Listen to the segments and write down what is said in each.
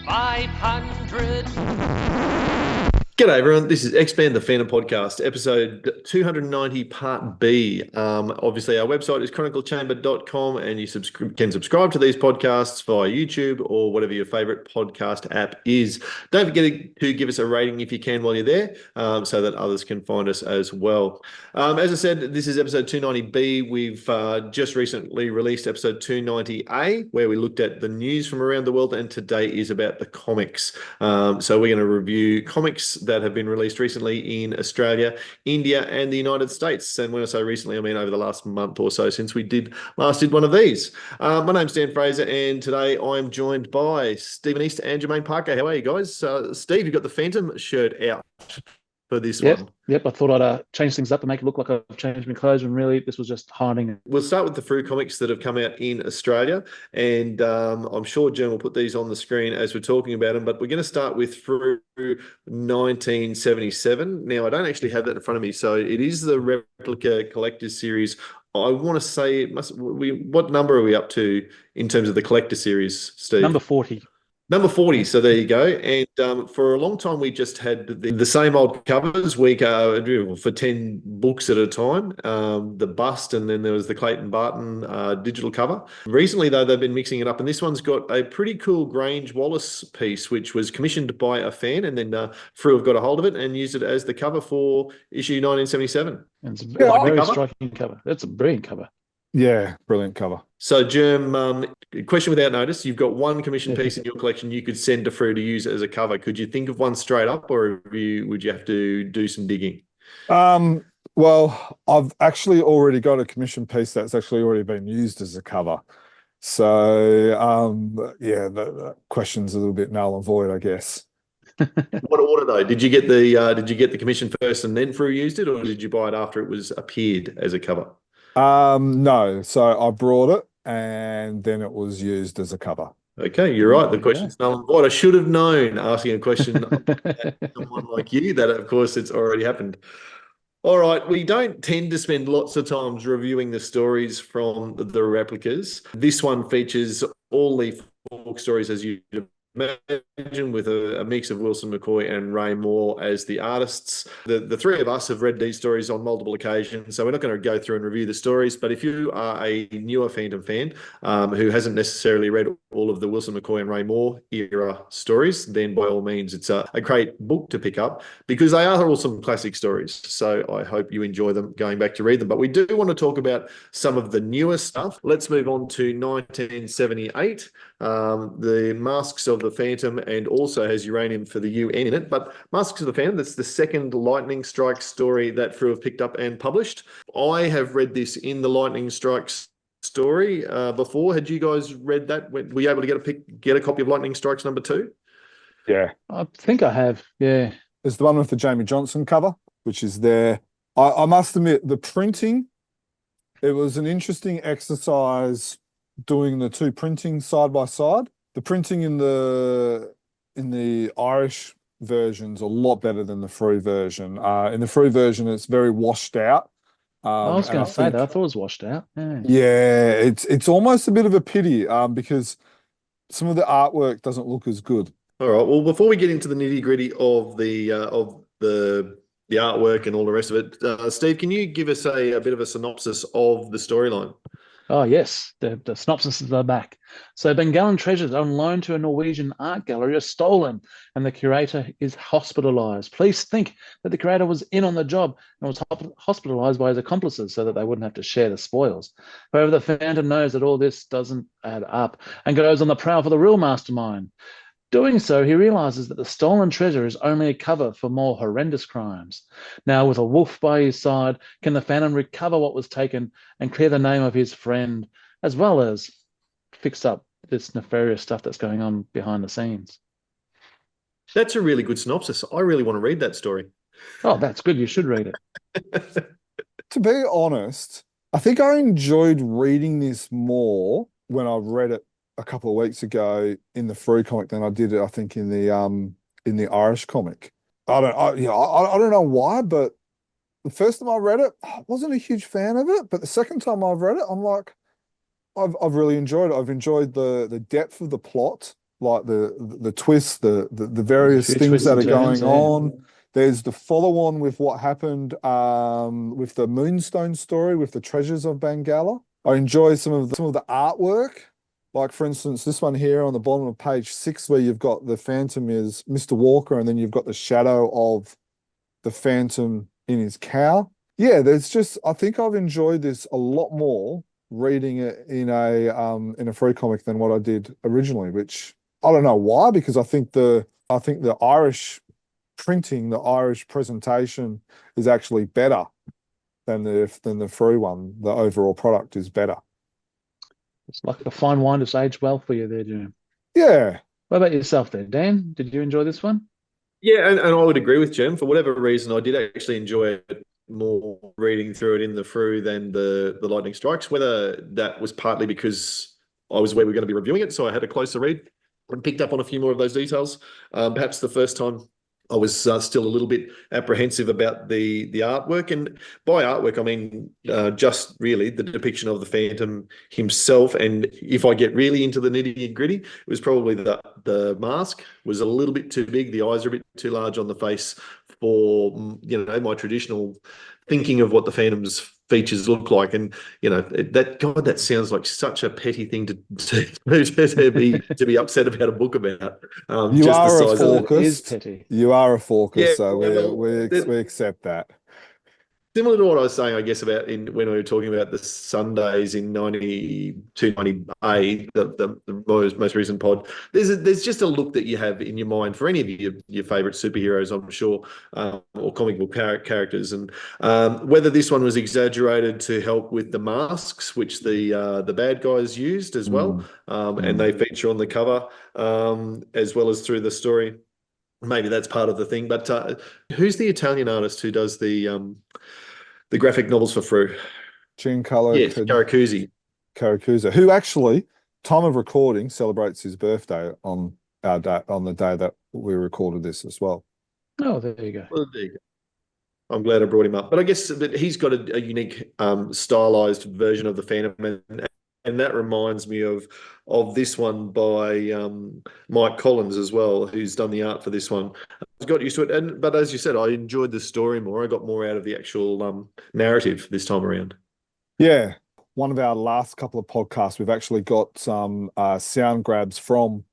500. G'day everyone, this is Expand the Phantom Podcast, episode 290, part B. Obviously our website is chroniclechamber.com and you can subscribe to these podcasts via YouTube or whatever your favorite podcast app is. Don't forget to give us a rating if you can while you're there, so that others can find us as well. As I said, this is episode 290B. We've just recently released episode 290A, where we looked at the news from around the world, and today is about the comics. So we're going to review comics that have been released recently in Australia, India, and the United States. And when I say recently, I mean over the last month or so since we last did one of these. My name's Dan Fraser, and today I'm joined by Stephen East and Jermayn Parker. How are you guys? Steve, you've got the Phantom shirt out for this one. Yep, I thought I'd change things up and make it look like I've changed my clothes, when really this was just hiding. We'll start with the Frew Comics that have come out in Australia, and I'm sure Jen will put these on the screen as we're talking about them, but we're going to start with Frew 1977. Now, I don't actually have that in front of me, so it is the Replica Collector's Series. I want to say what number are we up to in terms of the Collector Series, Steve? Number 40. Number 40, so there you go. And for a long time, we just had the same old covers for 10 books at a time, the bust, and then there was the Clayton Barton digital cover. Recently, though, they've been mixing it up, and this one's got a pretty cool Grange Wallace piece, which was commissioned by a fan, and then Frew have got a hold of it and used it as the cover for issue 1977. And it's a very striking cover. That's a brilliant cover. Yeah, brilliant cover. So, Germ, question without notice. You've got one commission piece in your collection you could send to Frew to use it as a cover. Could you think of one straight up, or would you have to do some digging? Well, I've actually already got a commission piece that's actually already been used as a cover. So, the question's a little bit null and void, I guess. What order though? Did you get the commission first and then Frew used it, or did you buy it after it was appeared as a cover? No, so I brought it and then it was used as a cover. Okay, you're right. The question's null and void. I should have known, asking a question someone like you, that of course it's already happened. All right, we don't tend to spend lots of times reviewing the stories from the replicas. This one features all the Falk stories, as you imagine, with a mix of Wilson McCoy and Ray Moore as the artists. The three of us have read these stories on multiple occasions, so we're not going to go through and review the stories, but if you are a newer Phantom fan who hasn't necessarily read all of the Wilson McCoy and Ray Moore era stories, then by all means it's a great book to pick up, because they are all some classic stories. So I hope you enjoy them going back to read them. But we do want to talk about some of the newer stuff. Let's move on to 1978. The Masks of the Phantom, and also has Uranium for the UN in it. But Masks of the Phantom, that's the second Lightning Strike story that Frew have picked up and published. I have read this in the Lightning Strikes story before. Had you guys read that? Were you able to get a copy of Lightning Strikes number 2? Yeah. I think I have, yeah. It's the one with the Jamie Johnson cover, which is there. I must admit, the printing, it was an interesting exercise doing the two printing side by side. The printing in the Irish version's a lot better than the Frew version. In the Frew version, it's very washed out. I was going to say that. I thought it was washed out. Yeah, it's almost a bit of a pity because some of the artwork doesn't look as good. All right. Well, before we get into the nitty gritty of the artwork and all the rest of it, Steve, can you give us a bit of a synopsis of the storyline? Oh, yes, the synopsis is back. So Bengalan treasures on loan to a Norwegian art gallery are stolen, and the curator is hospitalized. Police think that the curator was in on the job and was hospitalized by his accomplices so that they wouldn't have to share the spoils. However, the Phantom knows that all this doesn't add up and goes on the prowl for the real mastermind. Doing so, he realizes that the stolen treasure is only a cover for more horrendous crimes. Now, with a wolf by his side, can the Phantom recover what was taken and clear the name of his friend, as well as fix up this nefarious stuff that's going on behind the scenes? That's a really good synopsis. I really want to read that story. Oh, that's good. You should read it. To be honest, I think I enjoyed reading this more when I read it a couple of weeks ago in the Frew comic than I did it, I think, in the Irish comic. I don't know why, but the first time I read it, I wasn't a huge fan of it. But the second time I've read it, I'm like, I've really enjoyed it. I've enjoyed the depth of the plot. like the twists, the various things that are going on. There's the follow-on with what happened with the Moonstone story with the treasures of Bengala. I enjoy some of the artwork. Like, for instance, this one here on the bottom of page 6, where you've got the Phantom is Mr. Walker, and then you've got the shadow of the Phantom in his cowl. Yeah, I think I've enjoyed this a lot more reading it in a Frew comic than what I did originally, which I don't know why, because I think the Irish printing, the Irish presentation is actually better than the Frew one. The overall product is better. It's like a fine wine that's aged well for you there, Jim. Yeah. What about yourself there, Dan? Did you enjoy this one? Yeah, and I would agree with Jim. For whatever reason, I did actually enjoy it more reading through it in the Frew than the Lightning Strikes. Whether that was partly because I was aware we were going to be reviewing it, so I had a closer read and picked up on a few more of those details. Perhaps the first time I was still a little bit apprehensive about the artwork. And by artwork, I mean just really the depiction of the Phantom himself. And if I get really into the nitty gritty, it was probably the mask was a little bit too big. The eyes are a bit too large on the face for, my traditional thinking of what the Phantom's features look like. And that sounds like such a petty thing to be upset about a book about. You are a Falkist. It is petty. You are a Falkist, yeah, so we accept that. Similar to what I was saying, I guess, about when we were talking about the Sundays in 92, 98, the most recent pod. There's just a look that you have in your mind for any of your favourite superheroes, I'm sure, or comic book characters. And whether this one was exaggerated to help with the masks, which the bad guys used as well, and they feature on the cover, as well as through the story. Maybe that's part of the thing. But who's the Italian artist who does the graphic novels for Frew? Giancarlo Caracuzzi, who actually, time of recording, celebrates his birthday on the day that we recorded this as well. Oh, there you go. Well, there you go. I'm glad I brought him up. But I guess that he's got a unique stylized version of the Phantom, and that reminds me of this one by Mike Collins as well, who's done the art for this one. I got used to it, but as you said, I enjoyed the story more. I got more out of the actual narrative this time around. Yeah, one of our last couple of podcasts, we've actually got some sound grabs from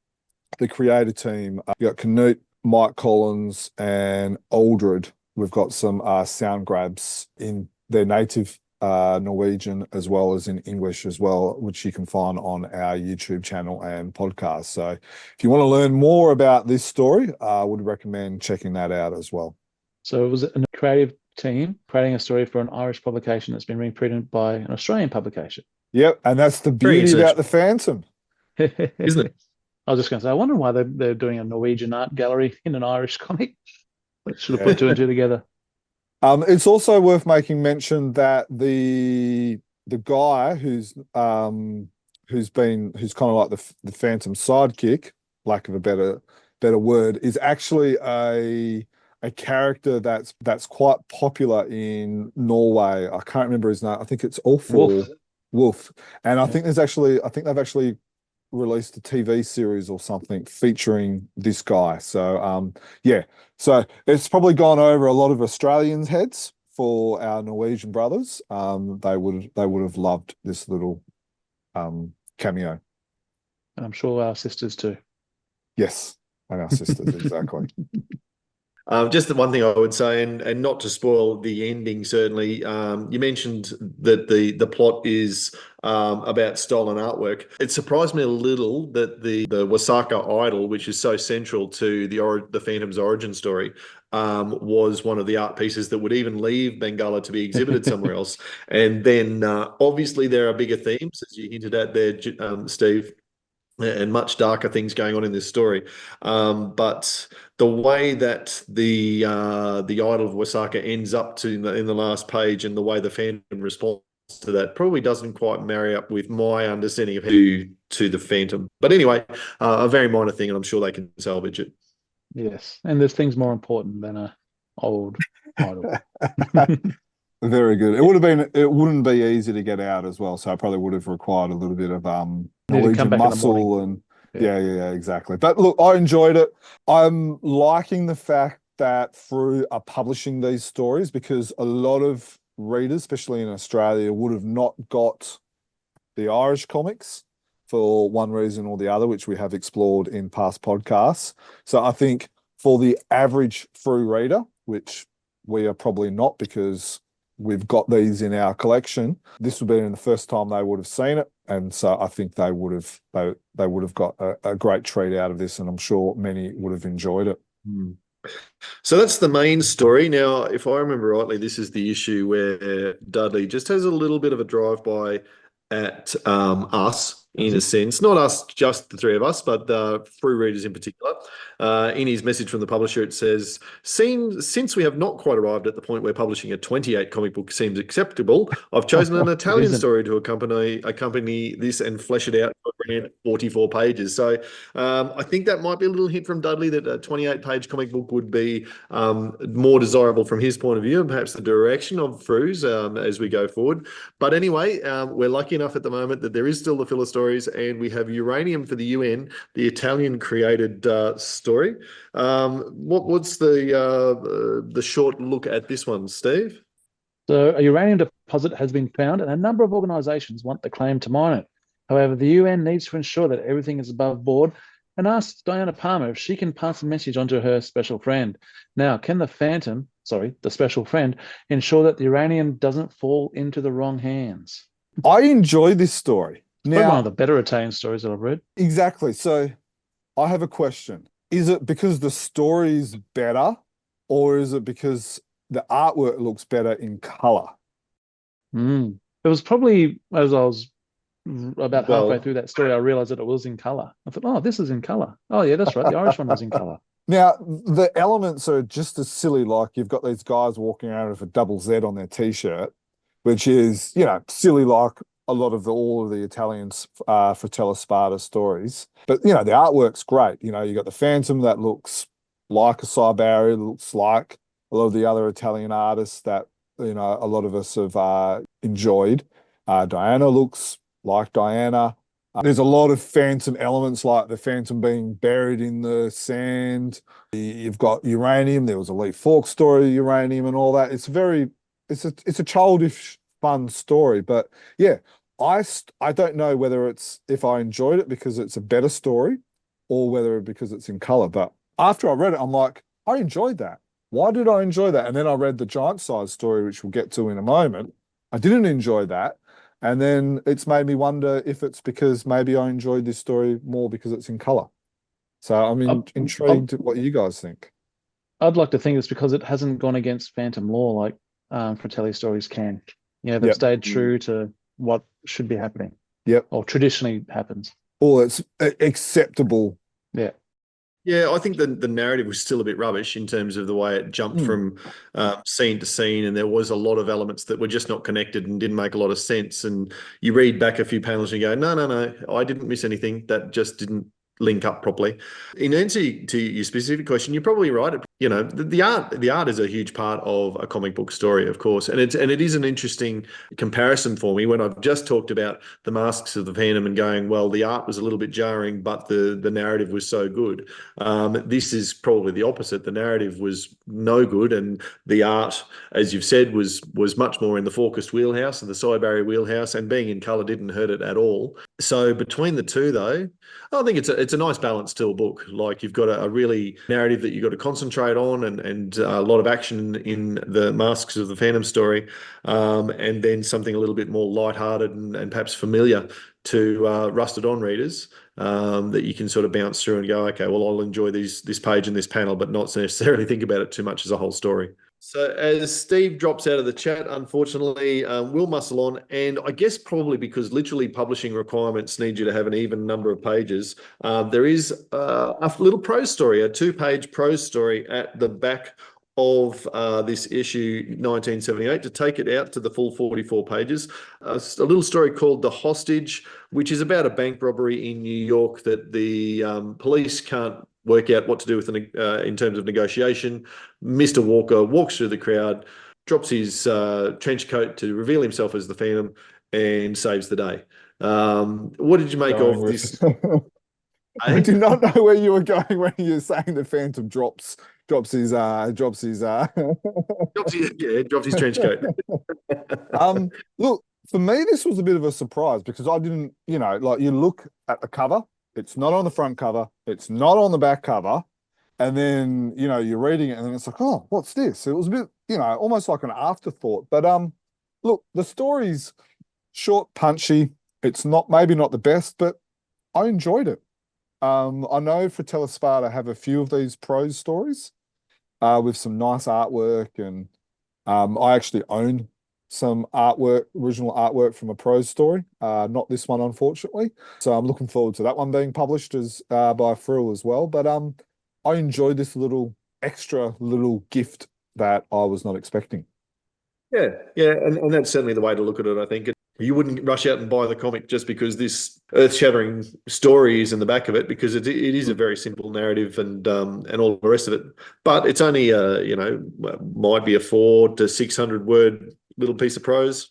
the creator team. You got Canute, Mike Collins, and Aldred. We've got some sound grabs in their native Norwegian as well as in English as well, which you can find on our YouTube channel and podcast. So if you want to learn more about this story, I would recommend checking that out as well. So it was a creative team creating a story for an Irish publication that's been reprinted by an Australian publication. Yep, and that's the beauty about the Phantom. Isn't it? I was just going to say, I wonder why they're doing a Norwegian art gallery in an Irish comic. They should have put two and two together. It's also worth making mention that the guy who's kind of like the Phantom sidekick, lack of a better word, is actually a character that's quite popular in Norway. I can't remember his name. I think it's Wolf. And I think they've actually released a TV series or something featuring this guy. So so it's probably gone over a lot of Australians' heads for our Norwegian brothers. They would have loved this little cameo. And I'm sure our sisters too. Yes, and our sisters, exactly. Just the one thing I would say, and not to spoil the ending, certainly, you mentioned that the plot is about stolen artwork. It surprised me a little that the Wasaka idol, which is so central to the Phantom's origin story, was one of the art pieces that would even leave Bengala to be exhibited somewhere else. And then obviously there are bigger themes, as you hinted at there, Steve, and much darker things going on in this story. But the way that the idol of Wasaka ends up in the last page, and the way the Phantom responds to that, probably doesn't quite marry up with my understanding of to the Phantom. But anyway, a very minor thing, and I'm sure they can salvage it. Yes, and there's things more important than a old idol. Very good. It wouldn't be easy to get out as well, so I probably would have required a little bit of Norwegian muscle and Yeah, exactly. But look, I enjoyed it. I'm liking the fact that Frew are publishing these stories because a lot of readers, especially in Australia, would have not got the Irish comics for one reason or the other, which we have explored in past podcasts. So I think for the average Frew reader, which we are probably not because we've got these in our collection, this would be the first time they would have seen it. And so I think they would have got a great treat out of this, and I'm sure many would have enjoyed it. So that's the main story. Now, if I remember rightly, this is the issue where Dudley just has a little bit of a drive-by at us, in a sense, not us, just the three of us, but Frew readers in particular. In his message from the publisher, it says, since we have not quite arrived at the point where publishing a 28 comic book seems acceptable, I've chosen an Italian story to accompany this and flesh it out for a grand 44 pages. So I think that might be a little hint from Dudley that a 28-page comic book would be more desirable from his point of view, and perhaps the direction of Frew's as we go forward. But anyway, we're lucky enough at the moment that there is still the filler stories, and we have Uranium for the UN, the Italian-created story. What's the short look at this one, Steve? So a uranium deposit has been found, and a number of organisations want the claim to mine it. However, the UN needs to ensure that everything is above board and asks Diana Palmer if she can pass a message on to her special friend. Now, can the special friend, ensure that the uranium doesn't fall into the wrong hands? I enjoy this story. Now, one of the better Italian stories that I've read. Exactly. So I have a question. Is it because the story's better, or is it because the artwork looks better in colour? It was probably, as I was about halfway through that story, I realised that it was in colour. I thought, oh, this is in colour. Oh, yeah, that's right. The Irish one was in colour. Now, the elements are just as silly, like you've got these guys walking around with a double Z on their T-shirt, which is, silly like all of the Italian Fratelli Spada stories. But, the artwork's great. You got the Phantom that looks like a Seuj Abir, looks like a lot of the other Italian artists that, a lot of us have enjoyed. Diana looks like Diana. There's a lot of Phantom elements, like the Phantom being buried in the sand. You've got Uranium. There was a Lee Falk story, Uranium, and all that. It's a childish, fun story. But yeah, I don't know whether if I enjoyed it because it's a better story, or whether because it's in color. But after I read it, I'm like, I enjoyed that. Why did I enjoy that? And then I read the giant size story, which we'll get to in a moment. I didn't enjoy that. And then it's made me wonder if it's because maybe I enjoyed this story more because it's in color. So I'm intrigued what you guys think. I'd like to think it's because it hasn't gone against Phantom law like Fratelli stories can. They've stayed true to what should be happening. Yep. Or traditionally happens. Or it's acceptable. Yeah. Yeah, I think the narrative was still a bit rubbish in terms of the way it jumped from scene to scene, and there was a lot of elements that were just not connected and didn't make a lot of sense. And you read back a few panels and you go, no, I didn't miss anything. That just didn't link up properly. In answer to your specific question, you're probably right. The art is a huge part of a comic book story, of course, and it is an interesting comparison for me when I've just talked about the Masks of the Phantom and going, well, the art was a little bit jarring, but the narrative was so good. This is probably the opposite. The narrative was no good, and the art, as you've said, was much more in the Falkist wheelhouse and the Seuj Abir wheelhouse, and being in colour didn't hurt it at all. So between the two, though, I think it's a nice balance to a book. Like, you've got a really narrative that you've got to concentrate on, and a lot of action in the Masks of the Phantom story, and then something a little bit more lighthearted and perhaps familiar to rusted on readers, that you can sort of bounce through and go, okay, well, I'll enjoy this page and this panel, but not necessarily think about it too much as a whole story. So as Steve drops out of the chat, unfortunately, we'll muscle on. And I guess probably because literally publishing requirements need you to have an even number of pages, there is a little prose story, a 2-page prose story at the back of this issue 1978 to take it out to the full 44 pages. A little story called The Hostage, which is about a bank robbery in New York that the police can't work out what to do with in terms of negotiation. Mr. Walker walks through the crowd, drops his trench coat to reveal himself as the Phantom, and saves the day. What did you make of this? I did not know where you were going when you were saying the Phantom drops his Drops drops his trench coat. Look, for me, this was a bit of a surprise because I didn't, like you look at the cover, it's not on the front cover, it's not on the back cover, and then you're reading it and then it's like, oh, what's this? It was a bit, almost like an afterthought. But look, the story's short, punchy. It's maybe not the best, but I enjoyed it. I know Fratelli Spada have a few of these prose stories with some nice artwork, and I actually own some original artwork from a prose story. Not this one, unfortunately. So I'm looking forward to that one being published by Frew as well. But I enjoyed this extra little gift that I was not expecting. Yeah, and that's certainly the way to look at it, I think. You wouldn't rush out and buy the comic just because this earth-shattering story is in the back of it, because it is a very simple narrative and all the rest of it. But it's only might be a 400 to 600 word little piece of prose.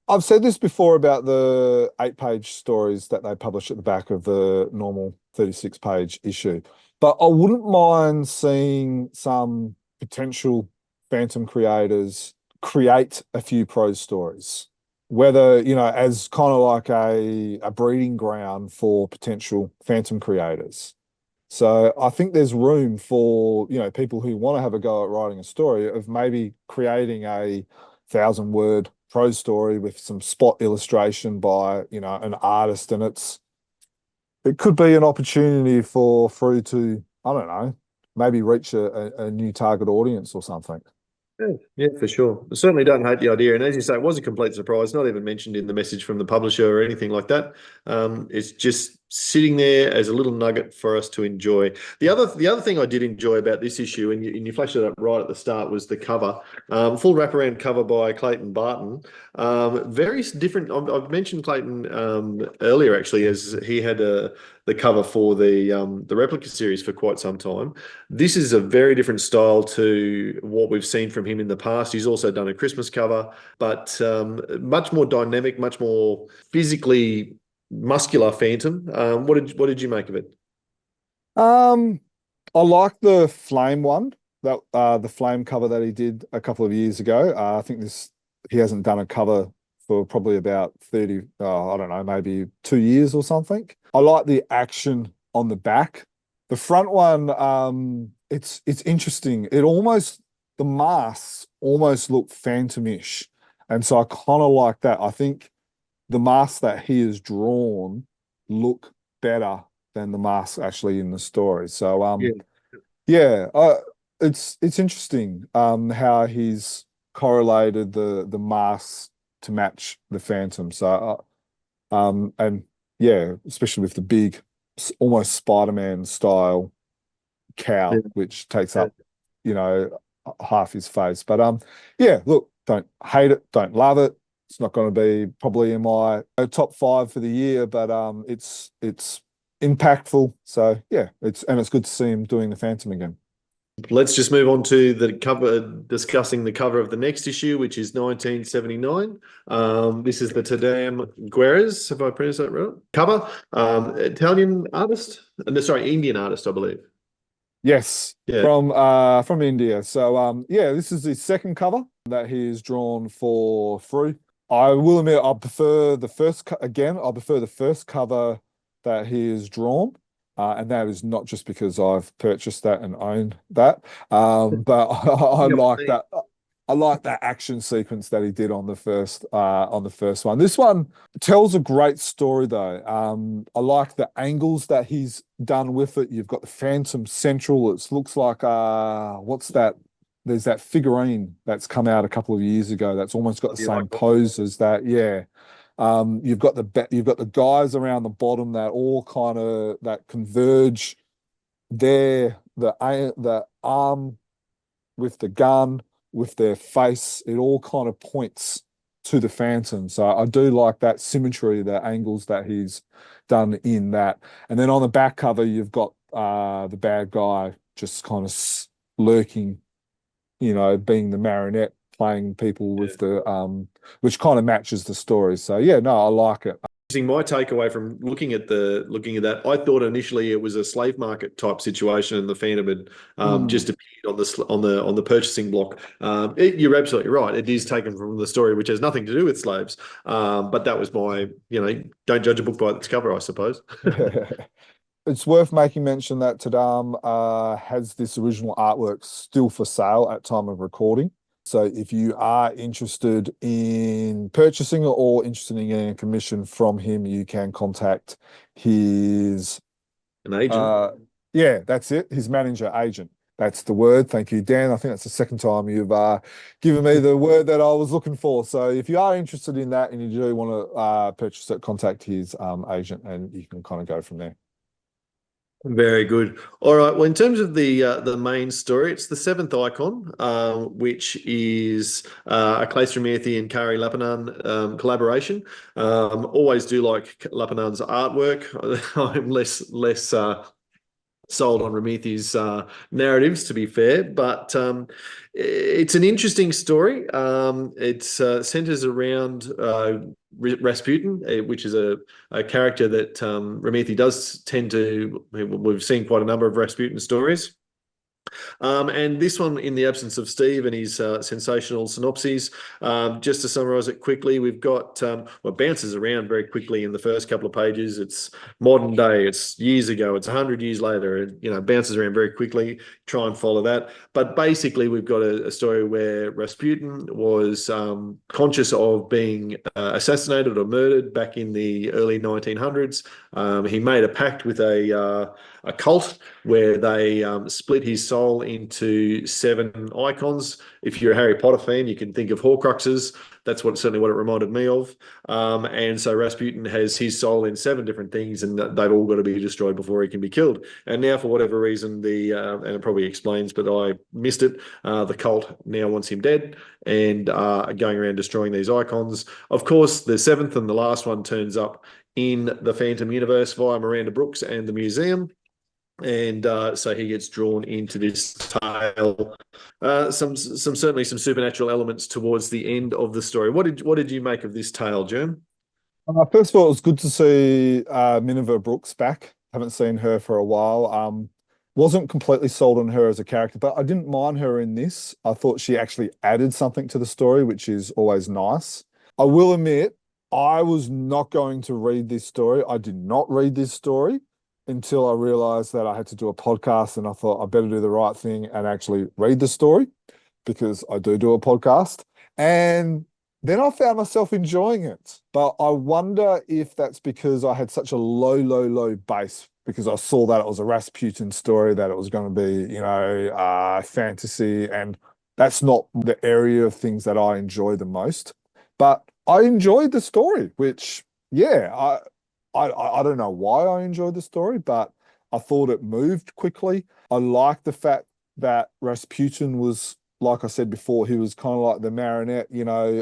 I've said this before about the 8-page stories that they publish at the back of the normal 36-page issue, but I wouldn't mind seeing some potential Phantom creators create a few prose stories, whether, as kind of like a breeding ground for potential Phantom creators. So I think there's room for, people who want to have a go at writing a story of maybe creating a 1,000-word prose story with some spot illustration by, an artist. And it could be an opportunity for Frew to, I don't know, maybe reach a new target audience or something. Yeah, for sure. I certainly don't hate the idea. And as you say, it was a complete surprise, not even mentioned in the message from the publisher or anything like that. It's just sitting there as a little nugget for us to enjoy. The other thing I did enjoy about this issue, and you flashed it up right at the start, was the cover. Full wraparound cover by Clayton Barton. Very different. I've mentioned Clayton earlier, actually, as he had the cover for the replica series for quite some time. This is a very different style to what we've seen from him in the past. He's also done a Christmas cover, but much more dynamic, much more physically muscular Phantom. What did you make of it? I like the flame one, that the flame cover that he did a couple of years ago. I think he hasn't done a cover for probably about 30, I don't know, maybe 2 years or something. I like the action on the back. The front one, it's interesting. The masks almost look Phantom-ish. And so I kind of like that. I think the masks that he has drawn look better than the masks actually in the story. So it's interesting how he's correlated the masks to match the Phantom. So and yeah, especially with the big, almost Spider-Man style cowl, which takes up half his face. But yeah, look, don't hate it, don't love it. It's not going to be probably in my top 5 for the year, but it's impactful. So yeah, it's good to see him doing the Phantom again. Let's just move on to the cover, discussing the cover of the next issue, which is 1979. This is the Tadam Guerres, if I pronounced that right. Cover, Italian artist, Indian artist, I believe. Yes, yeah. From India. So yeah, this is the second cover that he has drawn for Frew. I will admit, I prefer the first cover that he has drawn. And that is not just because I've purchased that and own that, but I like that. I like that action sequence that he did on the first one. This one tells a great story though. I like the angles that he's done with it. You've got the Phantom Central. It looks like what's that? There's that figurine that's come out a couple of years ago that's almost got the same pose as that. Yeah. You've got the guys around the bottom that all kind of that converge there, the arm with the gun, with their face, it all kind of points to the Phantom. So I do like that symmetry, the angles that he's done in that. And then on the back cover, you've got the bad guy just kind of lurking, being the marionette, playing people with the which kind of matches the story. So yeah, no, I like it. My takeaway from looking at that, I thought initially it was a slave market type situation, and the Phantom had just appeared on the purchasing block. You're absolutely right. It is taken from the story, which has nothing to do with slaves. But that was my, don't judge a book by its cover, I suppose. It's worth making mention that Tadam has this original artwork still for sale at time of recording. So if you are interested in purchasing or interested in getting a commission from him, you can contact his... An agent. Yeah, that's it. His manager, agent. That's the word. Thank you, Dan. I think that's the second time you've given me the word that I was looking for. So if you are interested in that and you do want to purchase it, contact his agent and you can kind of go from there. Very good. All right. Well, in terms of the main story, it's the seventh icon, which is a Claes Ramirthi and Kari Lapanan collaboration. Always do like Lapanan's artwork. I'm less sold on Ramirthi's narratives, to be fair, but it's an interesting story. It centers around Rasputin, which is a character that Ramirthi does tend to. We've seen quite a number of Rasputin stories. And this one, in the absence of Steve and his sensational synopses, just to summarise it quickly, we've got what bounces around very quickly in the first couple of pages. It's modern day, it's years ago, it's 100 years later. It bounces around very quickly. Try and follow that. But basically, we've got a story where Rasputin was conscious of being assassinated or murdered back in the early 1900s. He made a pact with a cult where they split his soul into 7 icons. If you're a Harry Potter fan, you can think of Horcruxes. That's certainly what it reminded me of. And so Rasputin has his soul in 7 different things, and they've all got to be destroyed before he can be killed. And now, for whatever reason, and it probably explains, but I missed it, the cult now wants him dead and going around destroying these icons. Of course, the 7th and the last one turns up in the Phantom universe via Miranda Brooks and the museum. And so he gets drawn into this tale. Certainly some supernatural elements towards the end of the story. What did you make of this tale, Jerm? First of all, it was good to see Minerva Brooks back. Haven't seen her for a while. Wasn't completely sold on her as a character, but I didn't mind her in this. I thought she actually added something to the story, which is always nice. I will admit, I was not going to read this story. I did not read this story until I realized that I had to do a podcast, and I thought I better do the right thing and actually read the story, because I do a podcast. And then I found myself enjoying it. But I wonder if that's because I had such a low base, because I saw that it was a Rasputin story, that it was going to be, fantasy, and that's not the area of things that I enjoy the most. But I enjoyed the story, which, yeah, I don't know why I enjoyed the story, but I thought it moved quickly. I liked the fact that Rasputin was, like I said before, he was kind of like the marionette,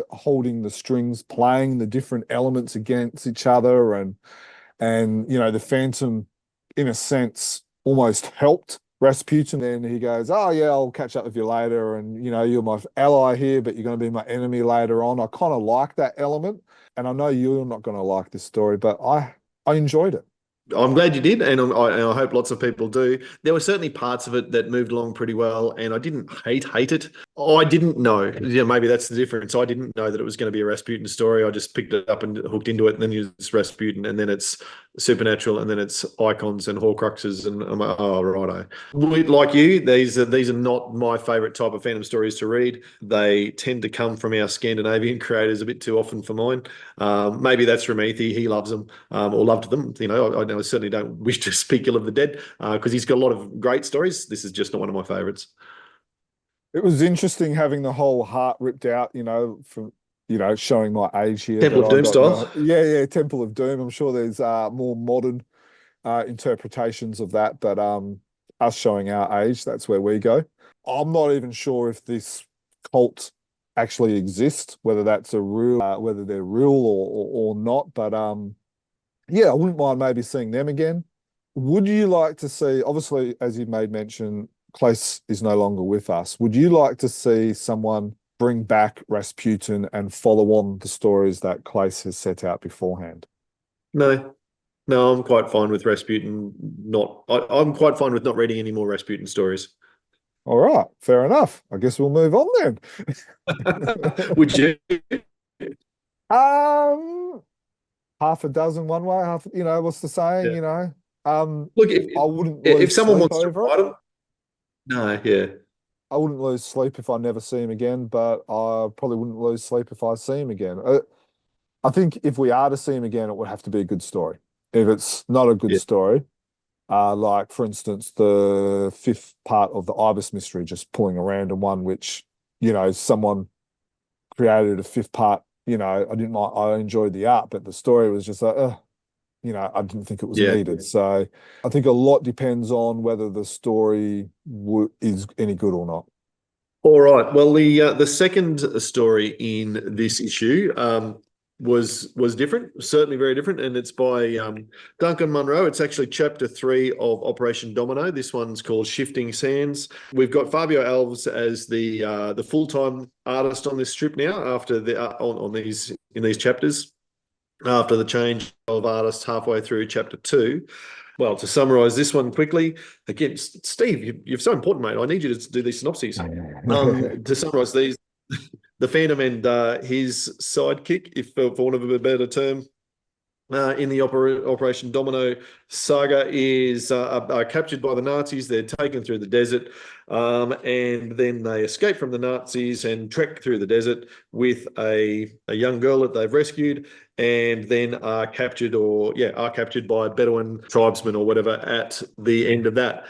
holding the strings, playing the different elements against each other. And the Phantom, in a sense, almost helped Rasputin. And he goes, oh, yeah, I'll catch up with you later. And, you're my ally here, but you're going to be my enemy later on. I kind of like that element. And I know you're not going to like this story, but I enjoyed it. I'm glad you did, and I hope lots of people do. There were certainly parts of it that moved along pretty well, and I didn't hate it. I didn't know. Maybe that's the difference. I didn't know that it was going to be a Rasputin story. I just picked it up and hooked into it, and then it's Rasputin, and then it's supernatural, and then it's icons and Horcruxes, and I'm like, oh, righto. Like you, these are not my favourite type of Phantom stories to read. They tend to come from our Scandinavian creators a bit too often for mine. Maybe that's Ramirthi. He loves them, or loved them. I certainly don't wish to speak ill of the dead, because he's got a lot of great stories. This is just not one of my favourites. It was interesting having the whole heart ripped out, from, showing my age here. Temple of Doom style. Yeah, Temple of Doom. I'm sure there's more modern interpretations of that, but us showing our age, that's where we go. I'm not even sure if this cult actually exists, whether that's a real, whether they're real or not. But yeah, I wouldn't mind maybe seeing them again. Would you like to see, obviously, as you made mention, Claes is no longer with us. Would you like to see someone bring back Rasputin and follow on the stories that Claes has set out beforehand? No, no, I'm quite fine with Rasputin. I'm quite fine with not reading any more Rasputin stories. All right, fair enough. I guess we'll move on then. Would you? Um, half a dozen one way, half, what's the saying, Yeah. Look, I wouldn't if lose someone sleep wants to over write it. them, no, yeah, I wouldn't lose sleep if I never see him again, but I probably wouldn't lose sleep if I see him again. I think if we are to see him again, it would have to be a good story. If it's not a good yeah, story, like for instance, the fifth part of the Ibis mystery, just pulling a random one, which, someone created a fifth part, I didn't like, I enjoyed the art, but the story was just like, I didn't think it was yeah. needed. So I think a lot depends on whether the story is any good or not. All right. Well, the second story in this issue was different, certainly very different, and it's by Duncan Munro. It's actually chapter 3 of Operation Domino. This one's called Shifting Sands. We've got Fabio Alves as the full-time artist on this strip now after the on these in these chapters after the change of artist halfway through chapter 2. Well, to summarise this one quickly, again, Steve, you're so important, mate. I need you to do these synopses. To summarise these, the Phantom and his sidekick, if for want of a better term, in the Operation Domino saga are captured by the Nazis. They're taken through the desert, and then they escape from the Nazis and trek through the desert with a young girl that they've rescued, and then are captured by Bedouin tribesmen or whatever at the end of that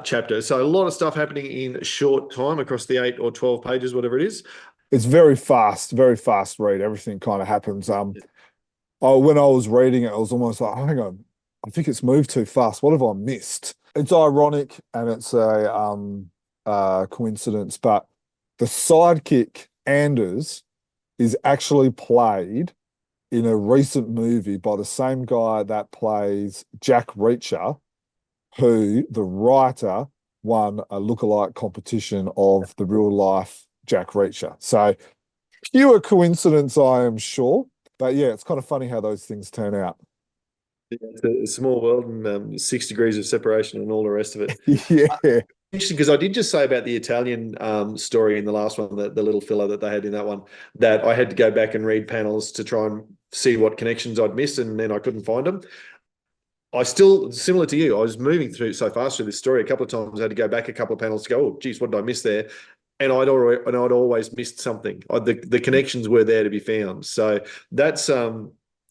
chapter. So a lot of stuff happening in short time across the 8 or 12 pages, whatever it is. It's very fast read. Everything kind of happens. When I was reading it, I was almost like, hang on, I think it's moved too fast. What have I missed? It's ironic and it's a coincidence, but the sidekick Anders is actually played in a recent movie by the same guy that plays Jack Reacher, who the writer won a lookalike competition of the real life Jack Reacher. So pure coincidence, I am sure. But yeah, it's kind of funny how those things turn out. It's a small world and 6 degrees of separation and all the rest of it. Yeah. Interesting, because I did just say about the Italian story in the last one, the little filler that they had in that one, that I had to go back and read panels to try and see what connections I'd missed, and then I couldn't find them. I still, similar to you, I was moving through so fast through this story. A couple of times I had to go back a couple of panels to go, oh, geez, what did I miss there? And I'd always missed something. The connections were there to be found. So that's a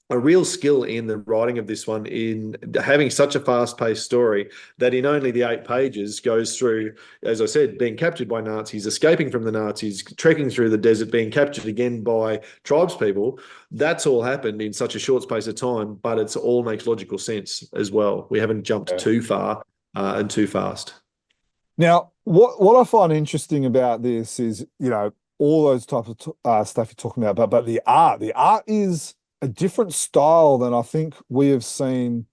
real skill in the writing of this one, in having such a fast-paced story that in only the 8 pages goes through, as I said, being captured by Nazis, escaping from the Nazis, trekking through the desert, being captured again by tribespeople. That's all happened in such a short space of time, but it all makes logical sense as well. We haven't jumped too far and too fast. Now, what I find interesting about this is, all those types of stuff you're talking about, but the art is a different style than I think we have seen.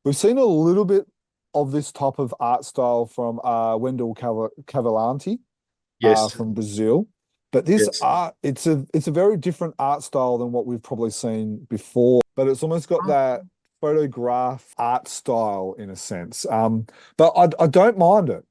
We've seen a little bit of this type of art style from Wendell Cavalcanti, Yes. from Brazil. But this Yes. art, it's a very different art style than what we've probably seen before. But it's almost got that photograph art style in a sense. But I don't mind it.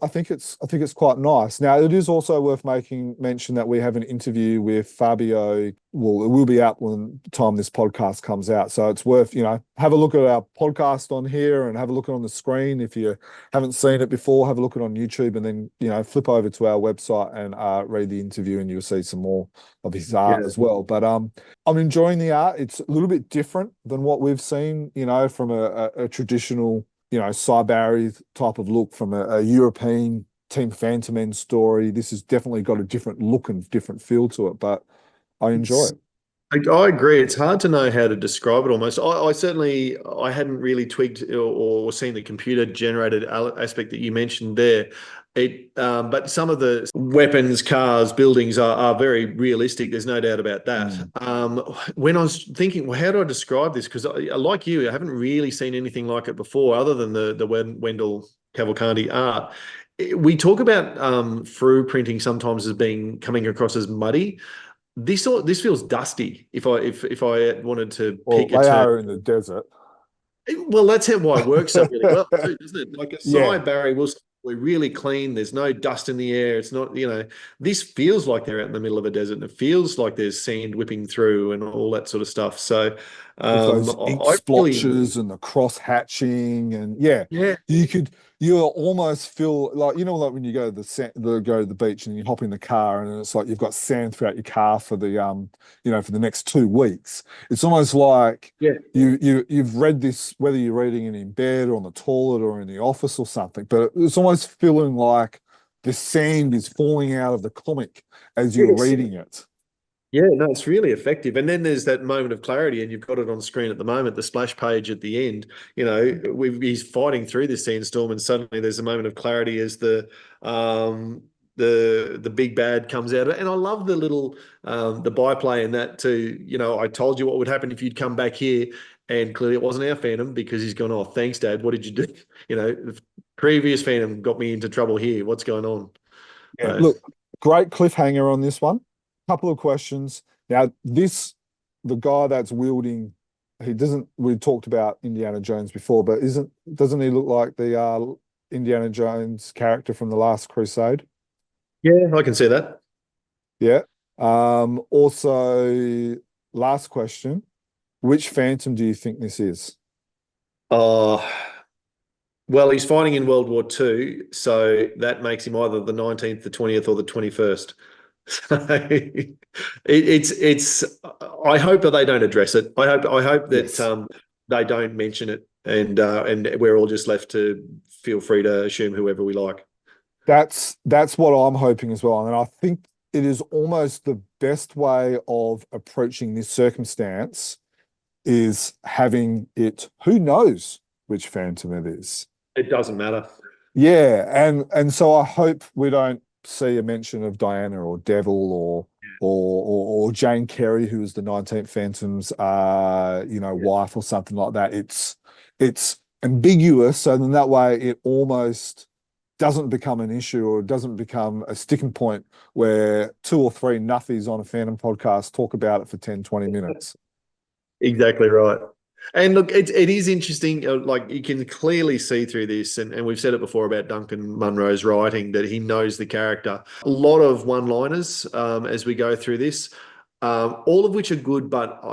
I think it's quite nice. Now, it is also worth making mention that we have an interview with Fabio. Well, it will be out when the time this podcast comes out. So it's worth, have a look at our podcast on here and have a look on the screen. If you haven't seen it before, have a look at it on YouTube, and then, flip over to our website and read the interview, and you'll see some more of his art as well. But I'm enjoying the art. It's a little bit different than what we've seen, from a traditional, Sybari type of look from a European Team Phantom End story. This has definitely got a different look and different feel to it, but I enjoy it. I agree. It's hard to know how to describe it almost. I hadn't really tweaked or seen the computer generated aspect that you mentioned there. But some of the weapons, cars, buildings are very realistic. There's no doubt about that. When I was thinking, well, how do I describe this? Because like you, I haven't really seen anything like it before, other than the Wendell Cavalcanti art. We talk about Frew printing sometimes as coming across as muddy. this feels dusty. If I wanted to Well, pick a they term, are in the desert. well, that's why it works so really well too, doesn't it? Like a Yeah. side Barry will we're really clean. There's no dust in the air. It's not, this feels like they're out in the middle of a desert, and it feels like there's sand whipping through and all that sort of stuff. So, With those ink I really, splotches and the cross hatching, and yeah, yeah, you almost feel like, like when you go to go to the beach and you hop in the car and it's like you've got sand throughout your car for the for the next 2 weeks. It's almost like yeah, you've read this, whether you're reading it in bed or on the toilet or in the office or something, but it's almost feeling like the sand is falling out of the comic as you're reading it. yeah, no, it's really effective. And then there's that moment of clarity, and you've got it on screen at the moment, the splash page at the end. He's fighting through this sandstorm, and suddenly there's a moment of clarity as the big bad comes out. And I love the little the byplay in that too. I told you what would happen if you'd come back here, and clearly it wasn't our Phantom, because he's gone, oh, thanks, Dad. What did you do? The previous Phantom got me into trouble here. What's going on? Yeah, look, great cliffhanger on this one. Couple of questions. Now, the guy that's wielding, we talked about Indiana Jones before, but doesn't he look like the Indiana Jones character from The Last Crusade? Yeah, I can see that. Yeah. Also, last question. Which Phantom do you think this is? Well, he's fighting in World War II, so that makes him either the 19th, the 20th, or the 21st. So it's. I hope that they don't address it. I hope that Yes. they don't mention it, and we're all just left to feel free to assume whoever we like. That's what I'm hoping as well. And I think it is almost the best way of approaching this circumstance is having it, who knows which Phantom it is. It doesn't matter. Yeah, and so I hope we don't see a mention of Diana or Devil or Jane Carey, who is the 19th Phantom's wife or something like that. It's ambiguous, so then that way it almost doesn't become an issue, or it doesn't become a sticking point where 2 or 3 nuffies on a Phantom podcast talk about it for 10, 20 minutes. Exactly right. And look, it is interesting. Like, you can clearly see through this, and we've said it before about Duncan Munro's writing, that he knows the character. A lot of one-liners as we go through this, all of which are good, but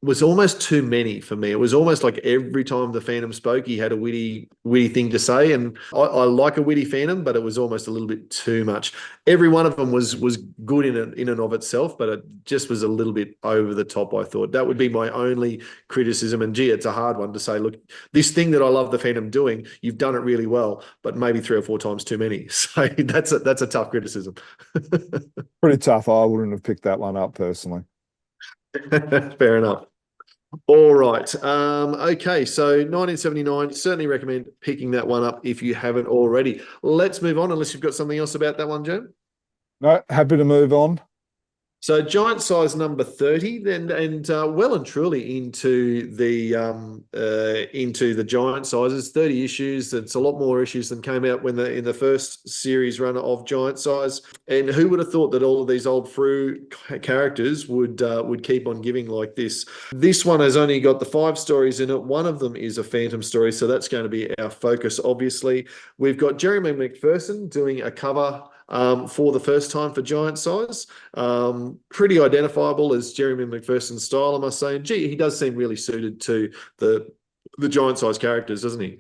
was almost too many for me. It was almost like every time the Phantom spoke, he had a witty thing to say. And I like a witty Phantom, but it was almost a little bit too much. Every one of them was good in and of itself, but it just was a little bit over the top, I thought. That would be my only criticism. And gee, it's a hard one to say, look, this thing that I love the Phantom doing, you've done it really well, but maybe 3 or 4 times too many. So that's a tough criticism. Pretty tough. I wouldn't have picked that one up personally. Fair enough. All right. Okay. So 1979, certainly recommend picking that one up if you haven't already. Let's move on, unless you've got something else about that one, Jim. No, happy to move on. So giant size number 30, and well and truly into the giant sizes. 30 issues. It's a lot more issues than came out in the first series run of giant size. And who would have thought that all of these old Frew characters would keep on giving like this? This one has only got the 5 stories in it. One of them is a Phantom story, so that's going to be our focus. Obviously, we've got Jermayn McPherson doing a cover for the first time for giant size. Pretty identifiable as Jermayn McPherson's style, I must say. And gee, he does seem really suited to the giant size characters, doesn't he?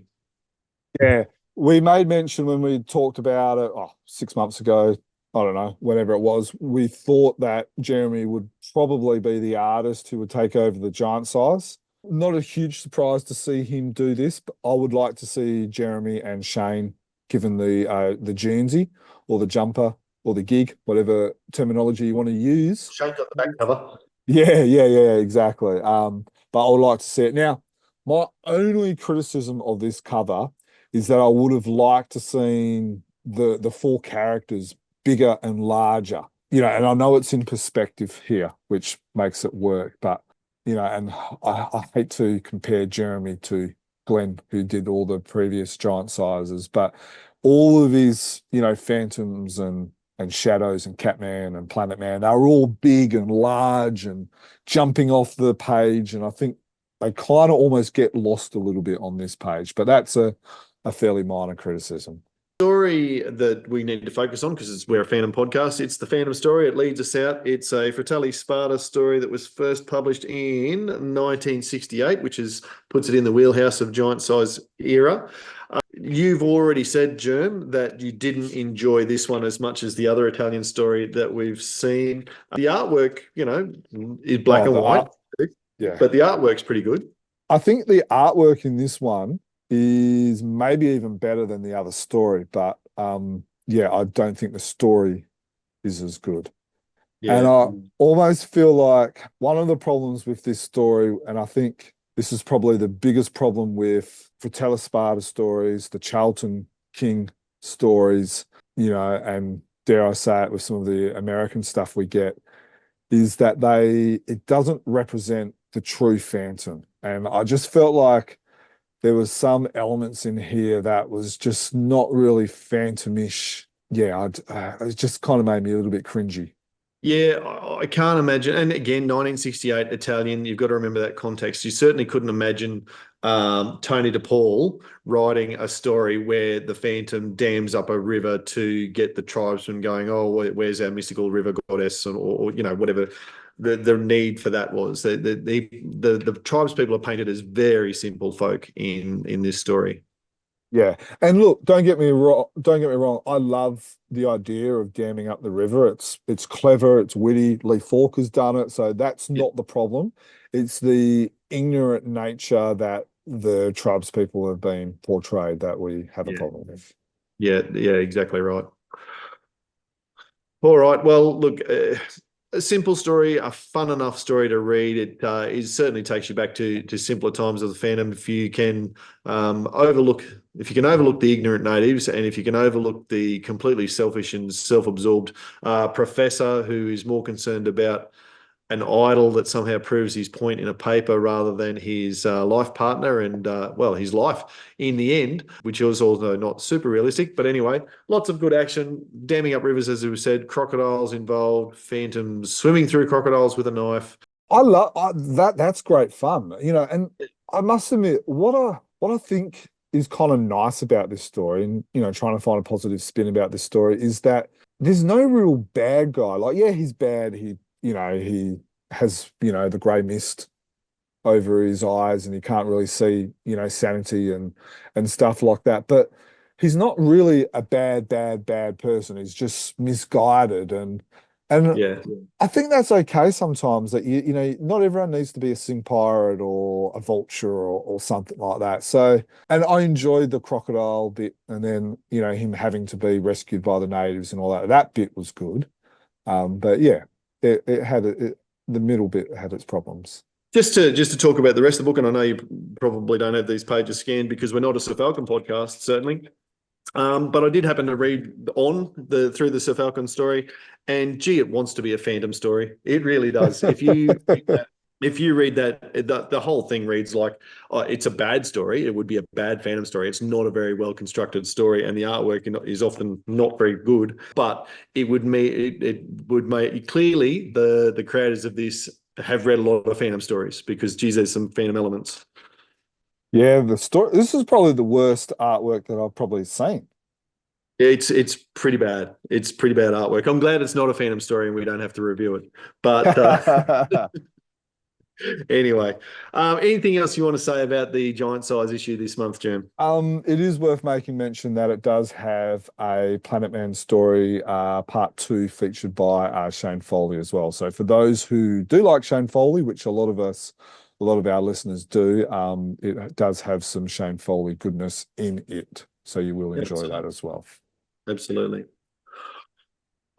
Yeah, we made mention when we talked about it 6 months ago. I don't know, whenever it was, we thought that Jeremy would probably be the artist who would take over the giant size. Not a huge surprise to see him do this, but I would like to see Jeremy and Shane given the jersey or the jumper or the gig, whatever terminology you want to use. Shane got the back cover. Yeah, exactly. But I would like to see it. Now, my only criticism of this cover is that I would have liked to seen the 4 characters bigger and larger. And I know it's in perspective here, which makes it work, but and I hate to compare Jeremy to Glenn, who did all the previous giant sizes, but all of his, Phantoms and and Shadows and Catman and Planet Man. They were all big and large and jumping off the page, and I think they kind of almost get lost a little bit on this page, but that's a fairly minor criticism. Story that we need to focus on, because we're a Phantom podcast, it's the Phantom story. It leads us out. It's a Fratelli Spada story that was first published in 1968, which puts it in the wheelhouse of giant size era. You've already said, Germ, that you didn't enjoy this one as much as the other Italian story that we've seen. The artwork, is black and white, but the artwork's pretty good. I think the artwork in this one is maybe even better than the other story, but I don't think the story is as good. Yeah. And I almost feel like one of the problems with this story, and I think this is probably the biggest problem with Fratelli Spada stories, the Charlton King stories, and dare I say it, with some of the American stuff we get, is that it doesn't represent the true Phantom. And I just felt like there was some elements in here that was just not really Phantomish. Yeah, it just kind of made me a little bit cringy. Yeah, I can't imagine. And again, 1968 Italian, you've got to remember that context. You certainly couldn't imagine Tony DePaul writing a story where the Phantom dams up a river to get the tribesmen going, oh, where's our mystical river goddess, or whatever the need for that was. The tribespeople are painted as very simple folk in this story. Yeah, and look, don't get me wrong. I love the idea of damming up the river. It's clever, it's witty. Lee Falk has done it, so that's not the problem. It's the ignorant nature that the tribespeople have been portrayed that we have a problem with. Yeah, exactly right. All right, well, look, a simple story, a fun enough story to read. It certainly takes you back to simpler times of the Phantom. If you can overlook the ignorant natives, and if you can overlook the completely selfish and self-absorbed professor who is more concerned about an idol that somehow proves his point in a paper rather than his life partner and, his life in the end, which was also not super realistic. But anyway, lots of good action, damming up rivers, as we said, crocodiles involved, Phantoms swimming through crocodiles with a knife. I love that. That's great fun, and I must admit, what I think is kind of nice about this story, and, trying to find a positive spin about this story, is that there's no real bad guy. Like, yeah, he's bad. He has, the grey mist over his eyes and he can't really see, sanity and stuff like that. But he's not really a bad person. He's just misguided. And I think that's okay sometimes, that, not everyone needs to be a Sing Pirate or a vulture or something like that. So, and I enjoyed the crocodile bit, and then, him having to be rescued by the natives and all that. That bit was good. But yeah, it had the middle bit had its problems. Just to talk about the rest of the book, and I know you probably don't have these pages scanned because we're not a Sir Falcon podcast, certainly. But I did happen to read through the Sir Falcon story, and gee, it wants to be a Phantom story. It really does. If you read that, the whole thing reads like it's a bad story. It would be a bad Phantom story. It's not a very well constructed story, and the artwork is often not very good. But it would make clearly the creators of this have read a lot of Phantom stories, because geez, there's some Phantom elements. Yeah, the story. This is probably the worst artwork that I've probably seen. It's pretty bad. It's pretty bad artwork. I'm glad it's not a Phantom story and we don't have to review it. But anyway, anything else you want to say about the giant size issue this month, Jim? It is worth making mention that it does have a Planet Man story, part 2, featured by Shane Foley as well. So for those who do like Shane Foley, which a lot of our listeners do, it does have some Shane Foley goodness in it. So you will enjoy that as well. Absolutely.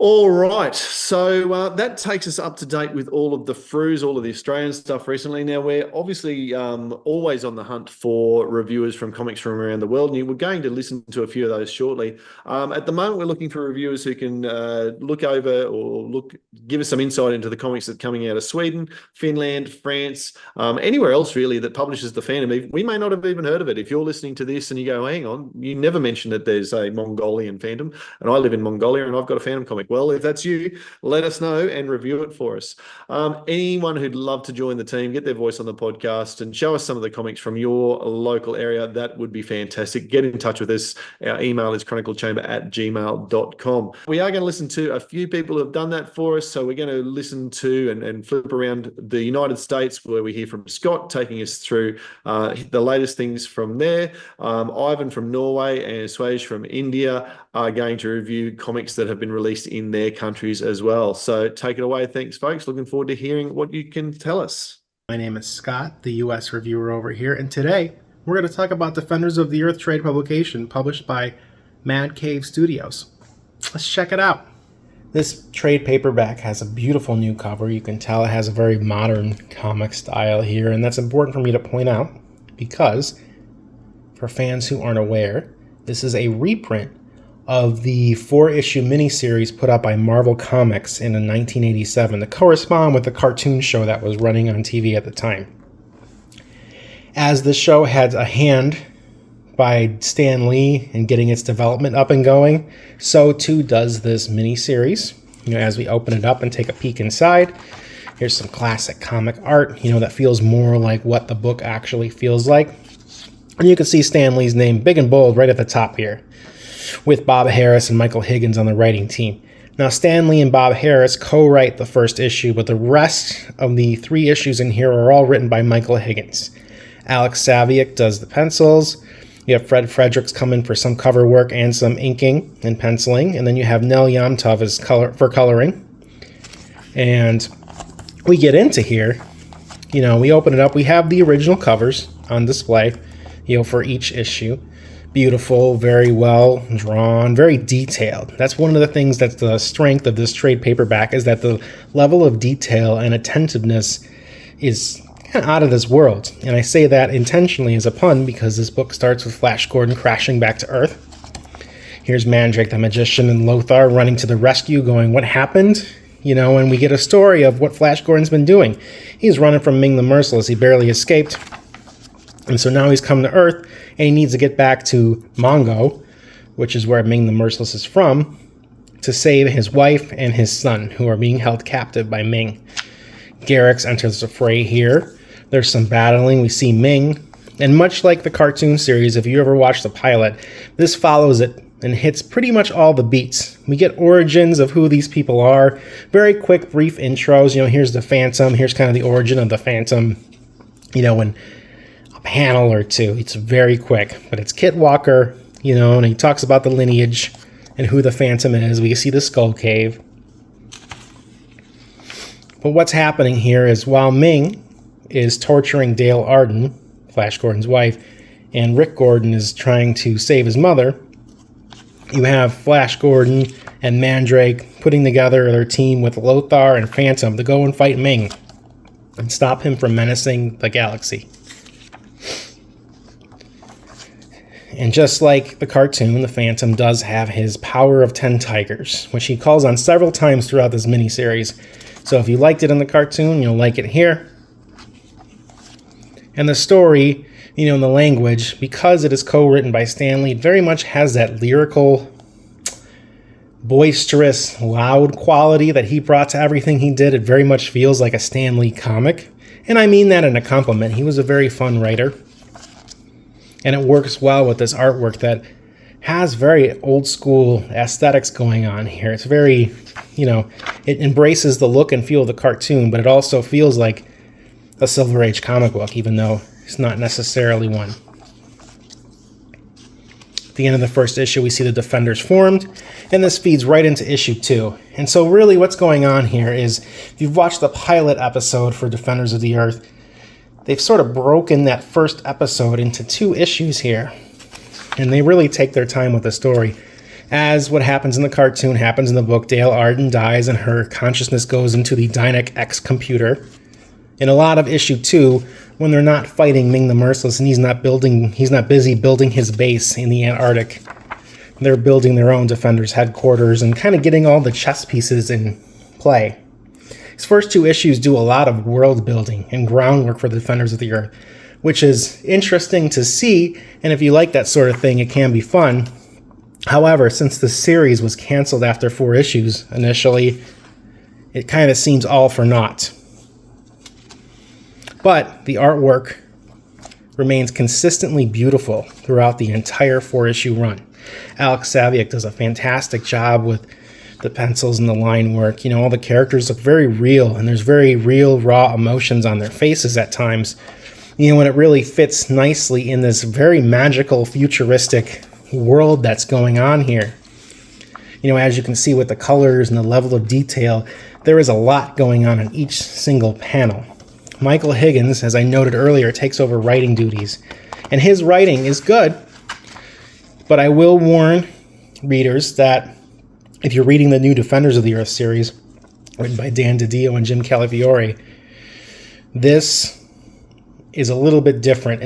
All right, so that takes us up to date with all of the Frews, all of the Australian stuff recently. Now, we're obviously always on the hunt for reviewers from comics from around the world, and we're going to listen to a few of those shortly. At the moment, we're looking for reviewers who can look over or give us some insight into the comics that are coming out of Sweden, Finland, France, anywhere else really that publishes the Phantom. We may not have even heard of it. If you're listening to this and you go, hang on, you never mentioned that there's a Mongolian Phantom, and I live in Mongolia and I've got a Phantom comic. comic. Well, if that's you, let us know and review it for us. Anyone who'd love to join the team, get their voice on the podcast and show us some of the comics from your local area, that would be fantastic. Get in touch with us. Our email is chroniclechamber@gmail.com. We are going to listen to a few people who have done that for us. So we're going to listen to and flip around the United States, where we hear from Scott taking us through the latest things from there. Ivan from Norway and Seuj from India are going to review comics that have been released in their countries as well. So take it away. Thanks, folks. Looking forward to hearing what you can tell us. My name is Scott, the U.S. reviewer over here, and today we're going to talk about Defenders of the Earth trade publication published by Mad Cave Studios. Let's check it out. This trade paperback has a beautiful new cover. You can tell it has a very modern comic style here, and that's important for me to point out because, for fans who aren't aware, this is a reprint of the 4-issue miniseries put out by Marvel Comics in 1987 to correspond with the cartoon show that was running on TV at the time. As the show had a hand by Stan Lee in getting its development up and going, so too does this miniseries. As we open it up and take a peek inside, here's some classic comic art, that feels more like what the book actually feels like. And you can see Stan Lee's name big and bold right at the top here, with Bob Harris and Michael Higgins on the writing team. Now, Stan Lee and Bob Harris co-write the first issue, but the rest of the 3 issues in here are all written by Michael Higgins. Alex Saviuk does the pencils. You have Fred Fredericks come in for some cover work and some inking and penciling. And then you have Nell Yomtov as for coloring. And we get into here. We open it up. We have the original covers on display, for each issue. Beautiful, very well drawn, very detailed. That's one of the things that's the strength of this trade paperback, is that the level of detail and attentiveness is kind of out of this world. And I say that intentionally as a pun because this book starts with Flash Gordon crashing back to Earth. Here's Mandrake the Magician and Lothar running to the rescue going, what happened? And we get a story of what Flash Gordon's been doing. He's running from Ming the Merciless. He barely escaped. And so now he's come to Earth and he needs to get back to Mongo, which is where Ming the Merciless is from, to save his wife and his son, who are being held captive by Ming. Garrix enters the fray here. There's some battling. We see Ming. And much like the cartoon series, if you ever watched the pilot, this follows it and hits pretty much all the beats. We get origins of who these people are. Very quick, brief intros. Here's the Phantom. Here's kind of the origin of the Phantom, in a panel or two. It's very quick. But it's Kit Walker, and he talks about the lineage and who the Phantom is. We see the Skull Cave. But what's happening here is while Ming is torturing Dale Arden, Flash Gordon's wife, and Rick Gordon is trying to save his mother, you have Flash Gordon and Mandrake putting together their team with Lothar and Phantom to go and fight Ming and stop him from menacing the galaxy. And just like the cartoon, the Phantom does have his power of 10 tigers, which he calls on several times throughout this miniseries. So if you liked it in the cartoon, you'll like it here. And the story, in the language, because it is co-written by Stan Lee, it very much has that lyrical, boisterous, loud quality that he brought to everything he did. It very much feels like a Stan Lee comic. And I mean that in a compliment. He was a very fun writer. And it works well with this artwork that has very old school aesthetics going on here. It's very, it embraces the look and feel of the cartoon, but it also feels like a Silver Age comic book, even though it's not necessarily one. At the end of the first issue, we see the Defenders formed, and this feeds right into issue 2. And so really what's going on here is, if you've watched the pilot episode for Defenders of the Earth, they've sort of broken that first episode into 2 issues here. And they really take their time with the story. As what happens in the cartoon happens in the book, Dale Arden dies and her consciousness goes into the Dynac X computer. In a lot of issue 2, when they're not fighting Ming the Merciless and he's not busy building his base in the Antarctic, they're building their own Defenders headquarters and kind of getting all the chess pieces in play. These first 2 issues do a lot of world building and groundwork for the Defenders of the Earth, which is interesting to see, and if you like that sort of thing, it can be fun. However, since the series was canceled after 4 issues initially, it kind of seems all for naught. But the artwork remains consistently beautiful throughout the entire 4-issue run. Alex Saviuk does a fantastic job with the pencils and the line work. You know, all the characters look very real, and there's very real, raw emotions on their faces at times. You know, and it really fits nicely in this very magical, futuristic world that's going on here. You know, as you can see with the colors and the level of detail, there is a lot going on in each single panel. Michael Higgins, as I noted earlier, takes over writing duties, and his writing is good, but I will warn readers that if you're reading the new Defenders of the Earth series, written by Dan DiDio and Jim Calafiore, this is a little bit different.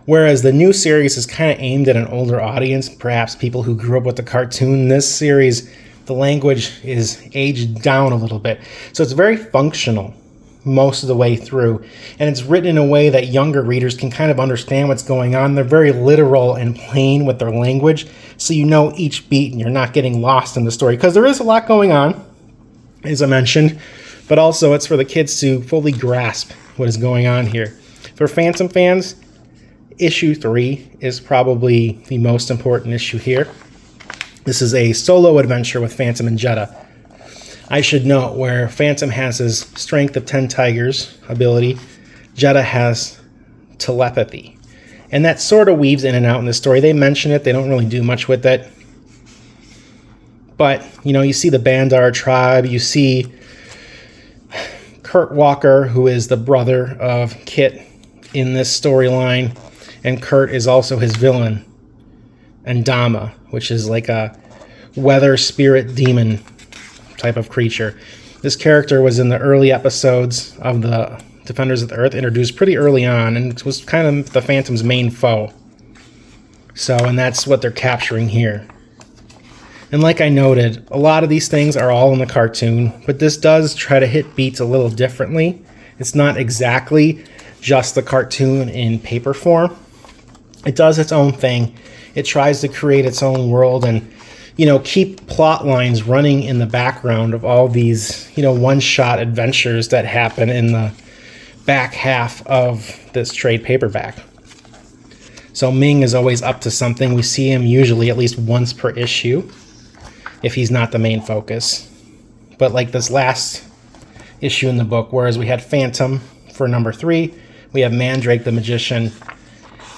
Whereas the new series is kind of aimed at an older audience, perhaps people who grew up with the cartoon, this series, the language is aged down a little bit. So it's very functional most of the way through, and it's written in a way that younger readers can kind of understand what's going on. They're very literal and plain with their language, so you know each beat and you're not getting lost in the story, because there is a lot going on, as I mentioned, but also it's for the kids to fully grasp what is going on here. For Phantom fans, issue 3 is probably the most important issue here. This is a solo adventure with Phantom and Jeddah. I should note where Phantom has his Strength of 10 Tigers ability, Jeddah has telepathy. And that sort of weaves in and out in the story. They mention it, they don't really do much with it. But, you know, you see the Bandar tribe, you see Kurt Walker, who is the brother of Kit in this storyline, and Kurt is also his villain, and Dama, which is like a weather spirit demon type of creature. This character was in the early episodes of the Defenders of the Earth, introduced pretty early on, and it was kind of the Phantom's main foe. So, and that's what they're capturing here. And like I noted, a lot of these things are all in the cartoon, but this does try to hit beats a little differently. It's not exactly just the cartoon in paper form. It does its own thing. It tries to create its own world and, you know, keep plot lines running in the background of all these, you know, one-shot adventures that happen in the back half of this trade paperback. So Ming is always up to something. We see him usually at least once per issue, if he's not the main focus. But like this last issue in the book, whereas we had Phantom for number 3, we have Mandrake the Magician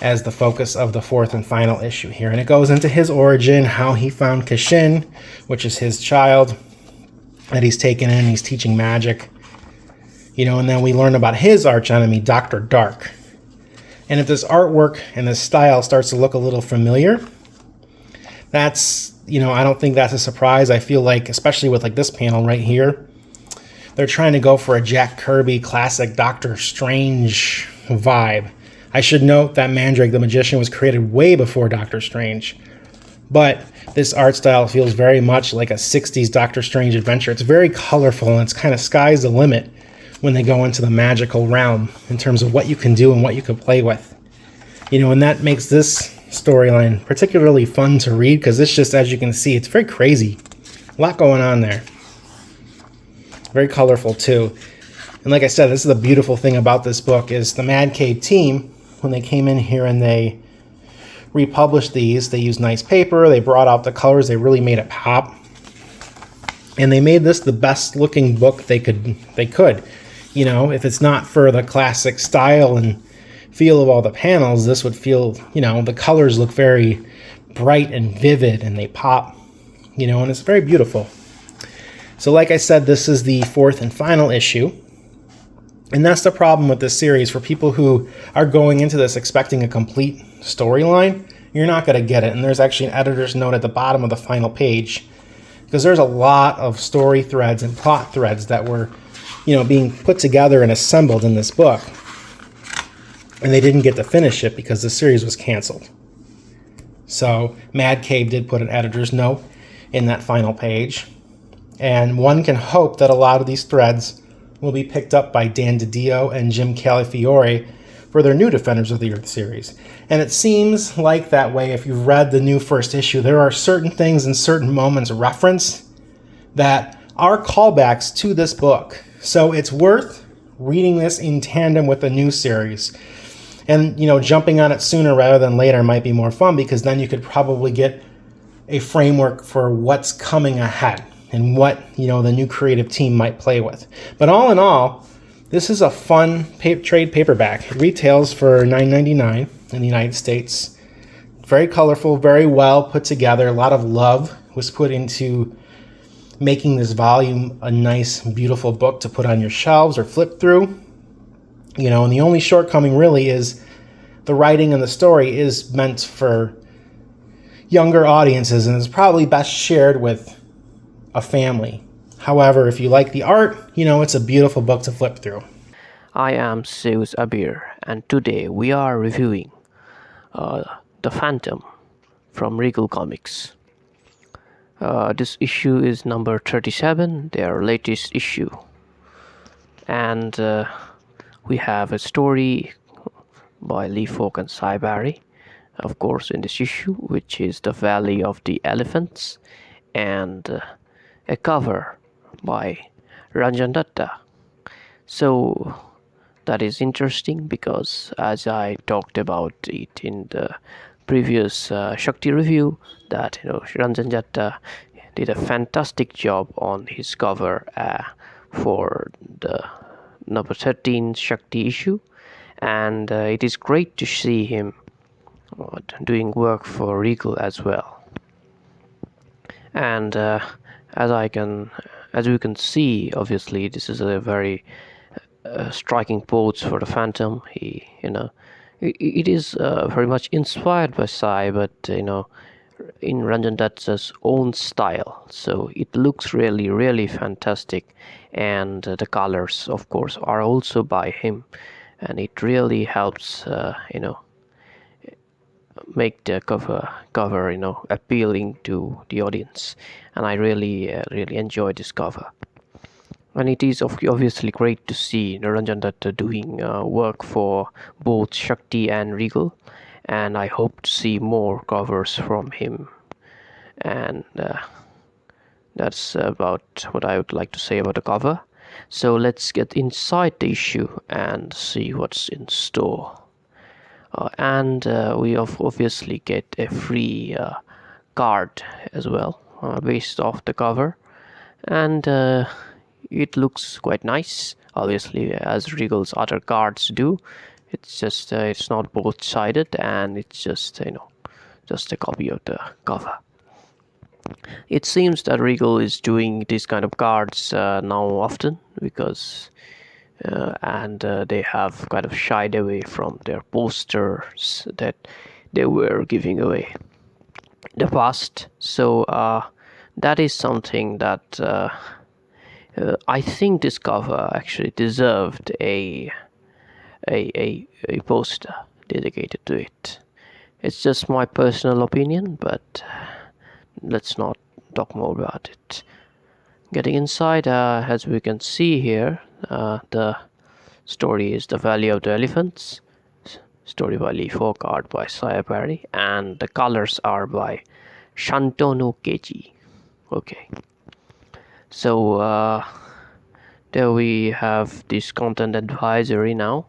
as the focus of the 4th and final issue here. And it goes into his origin, how he found Kashin, which is his child that he's taken in, he's teaching magic. You know, and then we learn about his archenemy, Dr. Dark. And if this artwork and this style starts to look a little familiar, that's, you know, I don't think that's a surprise. I feel like, especially with like this panel right here, they're trying to go for a Jack Kirby classic Doctor Strange vibe. I should note that Mandrake the Magician was created way before Doctor Strange, but this art style feels very much like a 60s Doctor Strange adventure. It's very colorful, and it's kind of sky's the limit when they go into the magical realm in terms of what you can do and what you can play with. You know, and that makes this storyline particularly fun to read, because it's just, as you can see, it's very crazy. A lot going on there. Very colorful too. And like I said, this is the beautiful thing about this book, is the Mad Cave team, when they came in here and they republished these, they used nice paper, they brought out the colors, they really made it pop. And they made this the best looking book they could. You know, if it's not for the classic style and feel of all the panels, this would feel, you know, the colors look very bright and vivid and they pop, you know, and it's very beautiful. So like I said, this is the 4th and final issue. And that's the problem with this series. For people who are going into this expecting a complete storyline, you're not going to get it. And there's actually an editor's note at the bottom of the final page, because there's a lot of story threads and plot threads that were, you know, being put together and assembled in this book. And they didn't get to finish it because the series was canceled. So Mad Cave did put an editor's note in that final page. And one can hope that a lot of these threads will be picked up by Dan DiDio and Jim Calafiore, for their new Defenders of the Earth series. And it seems like that way if you've read the new first issue. There are certain things and certain moments referenced that are callbacks to this book. So it's worth reading this in tandem with the new series. And, jumping on it sooner rather than later might be more fun, because then you could probably get a framework for what's coming ahead and what, the new creative team might play with. But all in all, this is a fun trade paperback. It retails for $9.99 in the United States. Very colorful, very well put together. A lot of love was put into making this volume a nice, beautiful book to put on your shelves or flip through. And the only shortcoming really is the writing and the story is meant for younger audiences and is probably best shared with a family. However, if you like the art, it's a beautiful book to flip through. I am Seuj Abir, and today we are reviewing The Phantom from Regal Comics. This issue is number 37, their latest issue. And we have a story by Lee Falk and Seuj Abir, of course, in this issue, which is The Valley of the Elephants, and a cover by Ranjan Datta. So that is interesting because, as I talked about it in the previous Shakti review, that Ranjan Datta did a fantastic job on his cover for the number 13 Shakti issue, and it is great to see him doing work for Regal as well. And as you can see, obviously this is a very striking pose for the Phantom. It is very much inspired by Seuj, but in Ranjan Datta's own style. So it looks really, really fantastic, and the colors, of course, are also by him, and it really helps, make the cover, appealing to the audience. And I really enjoy this cover. And it is obviously great to see Ranjan Datta doing work for both Shakti and Regal, and I hope to see more covers from him. And that's about what I would like to say about the cover. So let's get inside the issue and see what's in store. And we obviously get a free card as well, based off the cover, and it looks quite nice, obviously, as Regal's other cards do. It's just it's not both sided, and it's just a copy of the cover. It seems that Regal is doing these kind of cards now often, because they have kind of shied away from their posters that they were giving away in the past. So that is something that I think this cover actually deserved a poster dedicated to it. It's just my personal opinion, but let's not talk more about it. Getting inside, as we can see here, the story is The Valley of the Elephants, story by Lee Falk, art by Seuj Abir, and the colors are by Shantanu Keji. Okay, so there we have this content advisory now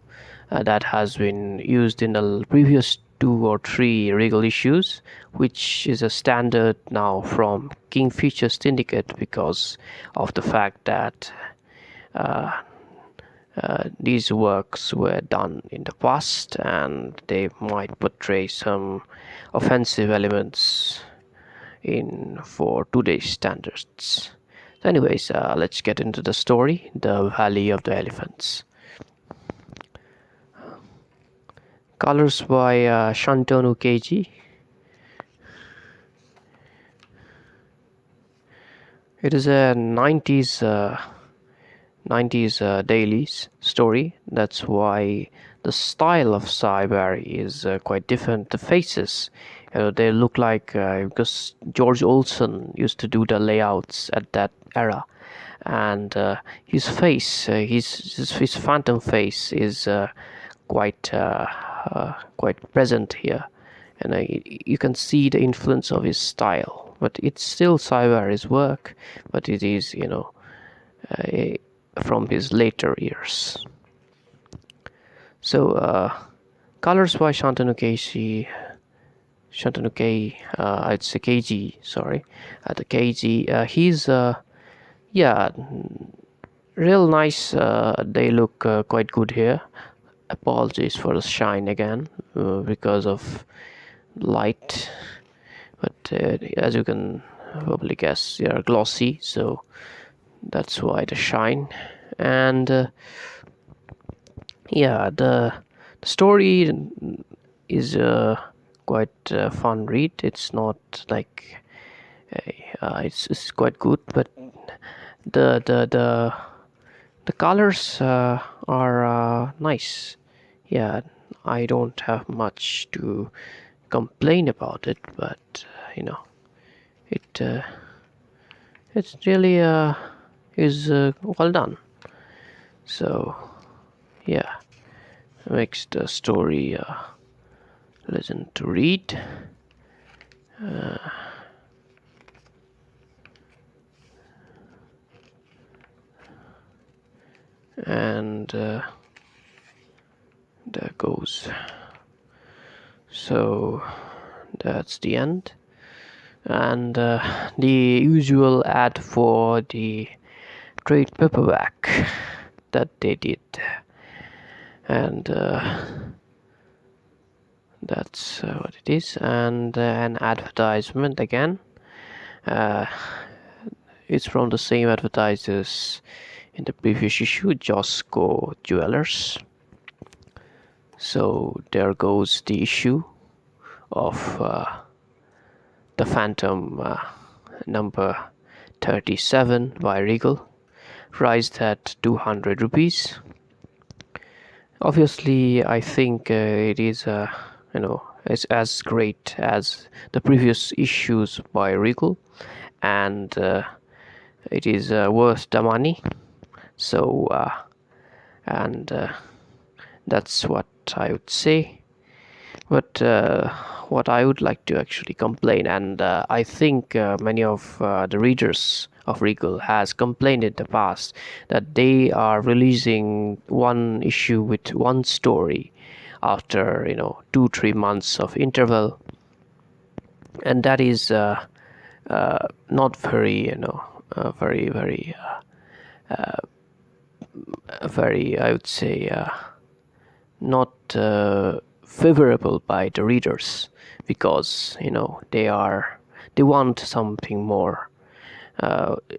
that has been used in the previous 2 or 3 Regal issues, which is a standard now from Kingfisher Syndicate, because of the fact that these works were done in the past and they might portray some offensive elements for today's standards. So anyways, let's get into the story, The Valley of the Elephants. Colors by Shantanu Keiji. It is a 90s dailies story. That's why the style of Seuj Abir is quite different. The faces, they look like because George Olsen used to do the layouts at that era, and his face, his phantom face is quite present here, and you can see the influence of his style. But it's still Seuj Abir's work, but it is, from his later years. So colors by Shantanu Kei, I'd say KG, sorry, the KG. He's real nice. They look quite good here. Apologies for the shine again because of light, but as you can probably guess, they are glossy, so that's why the shine. And the story is quite a fun read. It's not like it's quite good, but the colors are nice. Yeah, I don't have much to complain about it, but it really is well done. So yeah, makes the story pleasant to read. And there goes. So that's the end, and the usual ad for the trade paperback that they did, and that's what it is. And an advertisement again. It's from the same advertisers in the previous issue, Josco Jewelers. So there goes the issue of the Phantom number 37 by Regal, priced at 200 rupees. Obviously, I think it is it's as great as the previous issues by Regal, and it is worth the money. So that's what I would say. But what I would like to actually complain, and I think many of the readers of Regal has complained in the past, that they are releasing one issue with one story after 2-3 months of interval, and that is not very very, I would say, not favorable by the readers, because they want something more.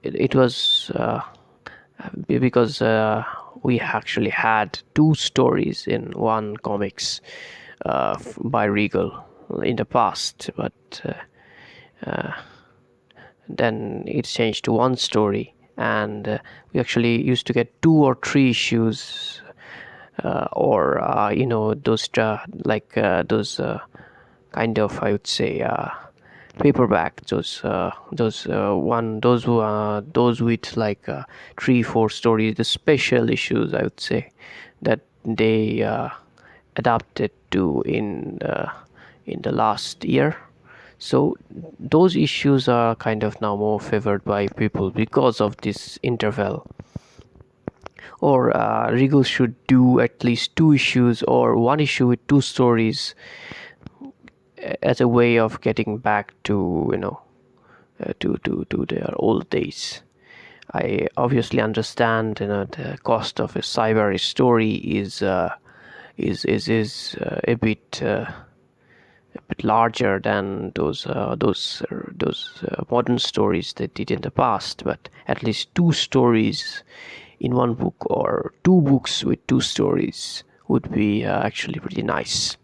It was because we actually had 2 stories in one comics by Regal in the past, but then it changed to one story, and we actually used to get 2 or 3 issues, or those kind of, I would say, paperback, those with like 3-4 stories, the special issues, I would say, that they adapted to in the last year. So those issues are kind of now more favored by people because of this interval. Or Regal should do at least 2 issues or 1 issue with 2 stories as a way of getting back to to their old days. I obviously understand the cost of a cyber story is a bit larger than those modern stories they did in the past, but at least 2 stories in one book, or 2 books with 2 stories, would be actually pretty nice.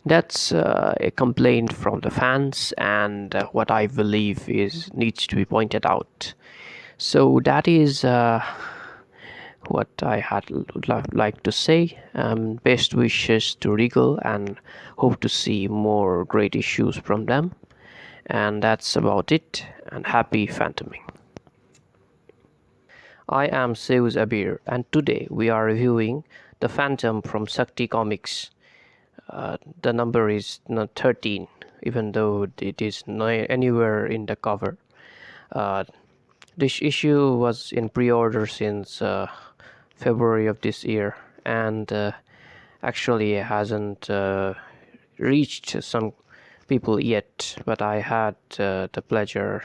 That's a complaint from the fans, and what I believe needs to be pointed out. So that is what I would like to say. Best wishes to Regal, and hope to see more great issues from them. And that's about it, and happy phantoming. I am Seuj Abir, and today we are reviewing the Phantom from Sept Comics. The number is not 13, even though it is not anywhere in the cover. This issue was in pre-order since February of this year, and actually hasn't reached some people yet, but I had the pleasure,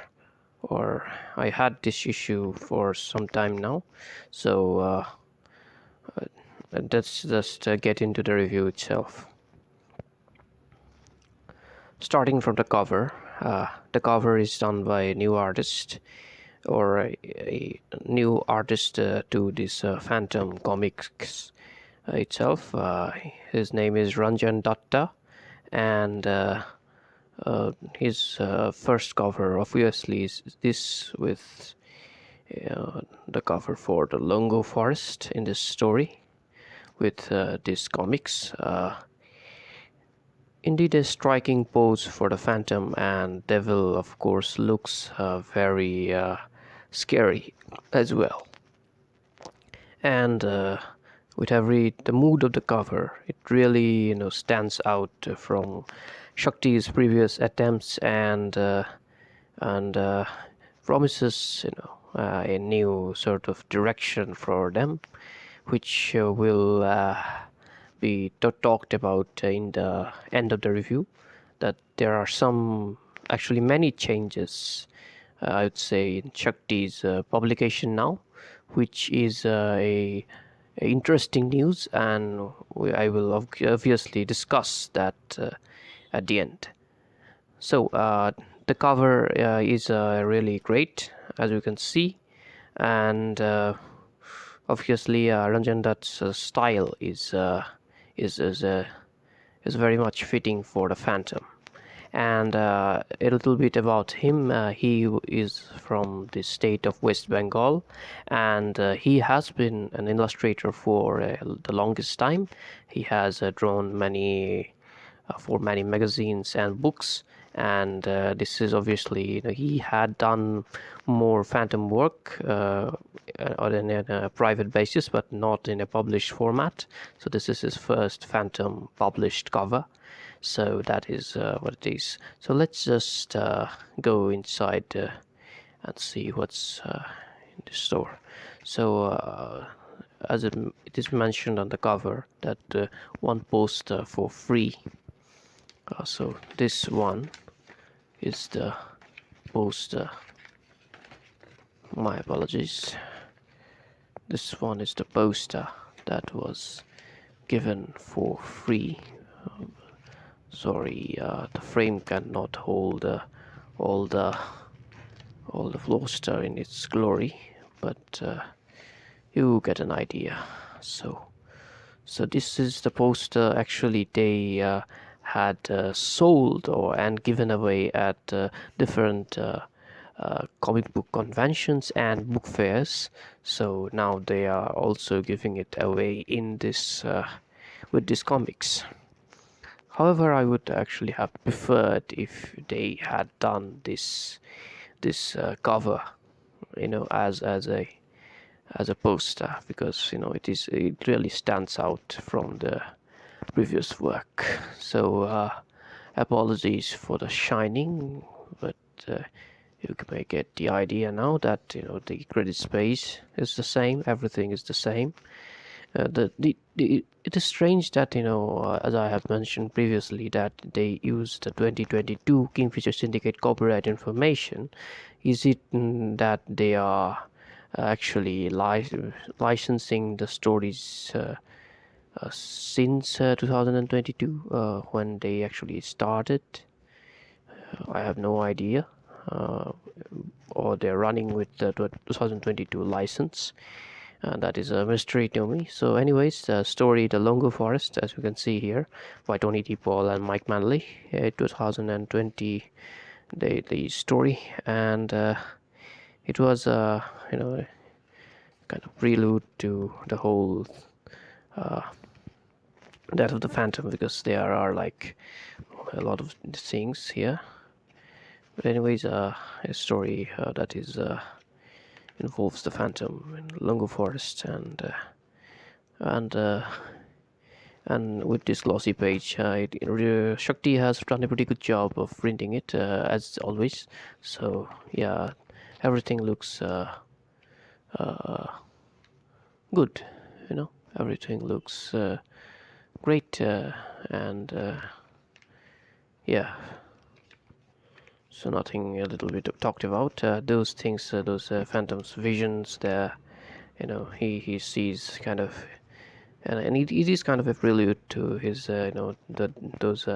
or I had this issue for some time now, so let's just get into the review itself. Starting from the cover is done by a new artist, or a new artist to this Phantom Comics itself. His name is Ranjan Datta, and his first cover obviously is this, with the cover for the Longo Forest in this story with this comics. Indeed a striking pose for the Phantom, and Devil of course looks very scary as well. And with the mood of the cover, it really stands out from Shakti's previous attempts, and promises a new sort of direction for them, which will be talked about in the end of the review. That there are actually many changes, I would say, in Shakti's publication now, which is a interesting news, and I will obviously discuss that at the end. So the cover is really great, as you can see, and obviously Ranjan Dutt's style is very much fitting for the Phantom. And a little bit about him. He is from the state of West Bengal, and he has been an illustrator for the longest time. He has drawn for many magazines and books, and this is obviously he had done more Phantom work on a private basis, but not in a published format. So this is his first Phantom published cover. So that is what it is. So let's just go inside and see what's in the store. So as it is mentioned on the cover, that one poster for free. So this one is the poster. My apologies. This one is the poster that was given for free. Sorry, the frame cannot hold all the poster in its glory, but you get an idea. So this is the poster. Actually, they had sold and given away at different comic book conventions and book fairs. So now they are also giving it away in this with this comics. However, I would actually have preferred if they had done this cover, as a poster, because it really stands out from the previous work. So apologies for the shining, but you may get the idea now that the credit space is the same, everything is the same. It is strange that as I have mentioned previously, that they used the 2022 Kingfisher Syndicate copyright information. Is it that they are actually licensing the stories since 2022 when they actually started? I have no idea. Or they're running with the 2022 license. That is a mystery to me. So anyways, the story The Longo Forest, as you can see here, by Tony T. Paul and Mike Manley, 2020 the story, and it was kind of prelude to the whole Death of the Phantom, because there are like a lot of things here. But anyways, a story that is involves the Phantom in Longo Forest, and and with this glossy page, Shakti has done a pretty good job of printing it, as always. So yeah, everything looks good, everything looks great, and yeah, so nothing a little bit talked about. Those things, those phantoms visions there, he sees kind of, and it is kind of a prelude to his those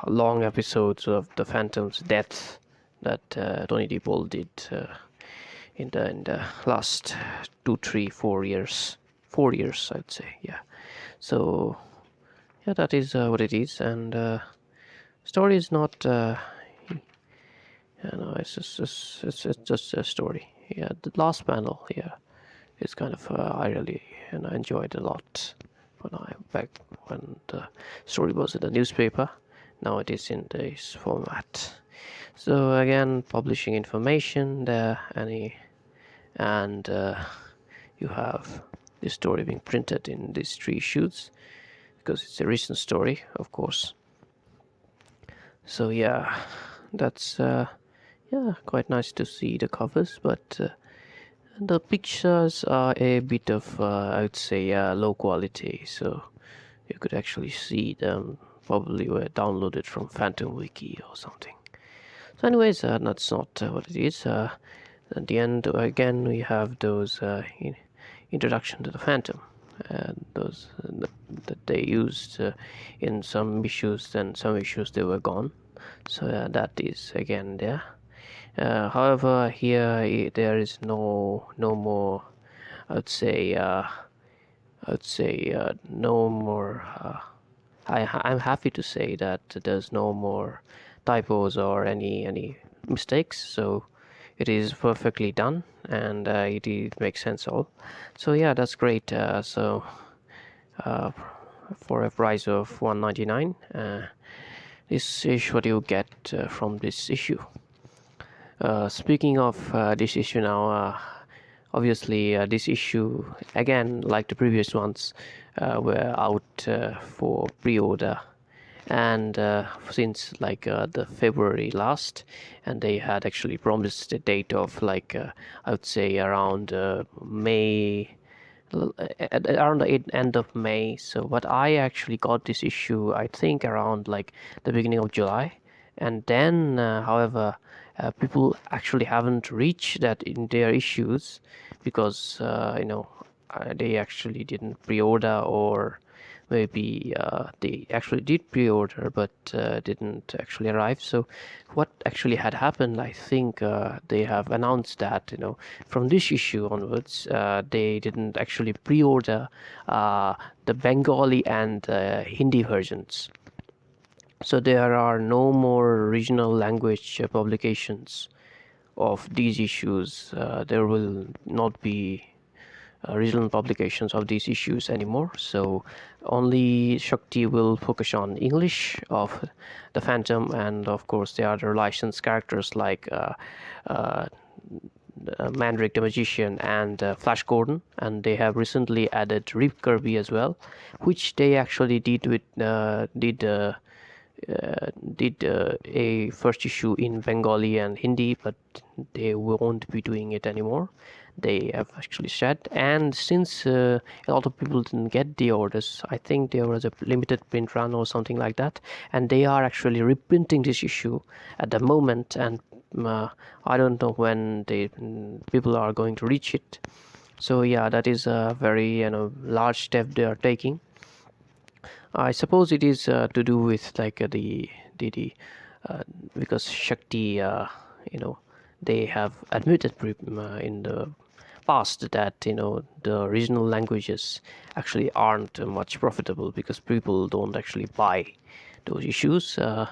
long episodes of the Phantom's death that Tony DePaul did in the last 2, 3, 4 years. 4 years, I'd say. Yeah. So yeah, that is what it is, and story is not. It's just a story. Yeah, the last panel here is kind of I really enjoyed a lot back when the story was in the newspaper. Now it is in this format. So again, publishing information there, and you have this story being printed in these 3 issues because it's a recent story, of course. So yeah, that's quite nice to see the covers, but the pictures are a bit of I would say low quality, so you could actually see them probably were downloaded from Phantom Wiki or something. So anyways, that's not what it is. At the end, again, we have those introduction to the Phantom, and those that they used in some issues. Then some issues they were gone. So that is again there. However, here there is no more. I'd say no more. I'm happy to say that there's no more typos or any mistakes. So it is perfectly done, and it makes sense all. So yeah, that's great. So for a price of $1.99, this is what you get from this issue. Speaking of this issue now, obviously this issue, again like the previous ones, were out for pre-order, and since like the February last, and they had actually promised a date of like I would say around May, around the end of May. So but I actually got this issue I think around like the beginning of July, and then however people actually haven't reached that in their issues because they actually didn't pre-order, or maybe they actually did pre-order but didn't actually arrive. So what actually had happened, I think they have announced that from this issue onwards they didn't actually pre-order the Bengali and Hindi versions. So there are no more regional language publications of these issues. There will not be regional publications of these issues anymore. So only Shakti will focus on English of the Phantom, and of course the other licensed characters like Mandrake the Magician and Flash Gordon, and they have recently added Rip Kirby as well, which they actually did with did a first issue in Bengali and Hindi, but they won't be doing it anymore. They have actually said, and since a lot of people didn't get the orders, I think there was a limited print run or something like that, and they are actually reprinting this issue at the moment, and I don't know when people are going to reach it. So yeah, that is a very large step they are taking. I suppose it is to do with like the because Shakti they have admitted in the past that the regional languages actually aren't much profitable because people don't actually buy those issues. The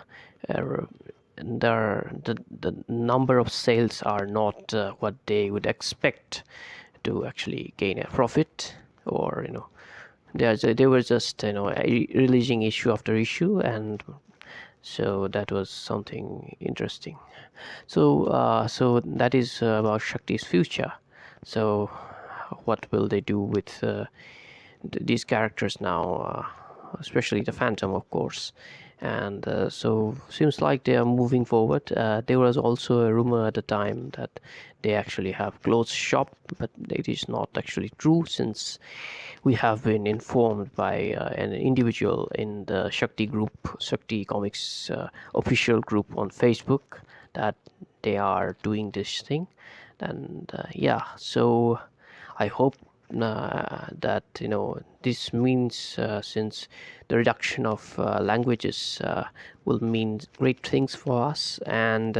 number of sales are not what they would expect to actually gain a profit, or they were just releasing issue after issue, and so that was something interesting. So so that is about Shakti's future. So what will they do with these characters now, especially the Phantom, of course. And so seems like they are moving forward. There was also a rumor at the time that they actually have clothes shop, but it is not actually true, since we have been informed by an individual in the Shakti Comics official group on Facebook, that they are doing this thing. And yeah, so I hope that this means, since the reduction of languages will mean great things for us, and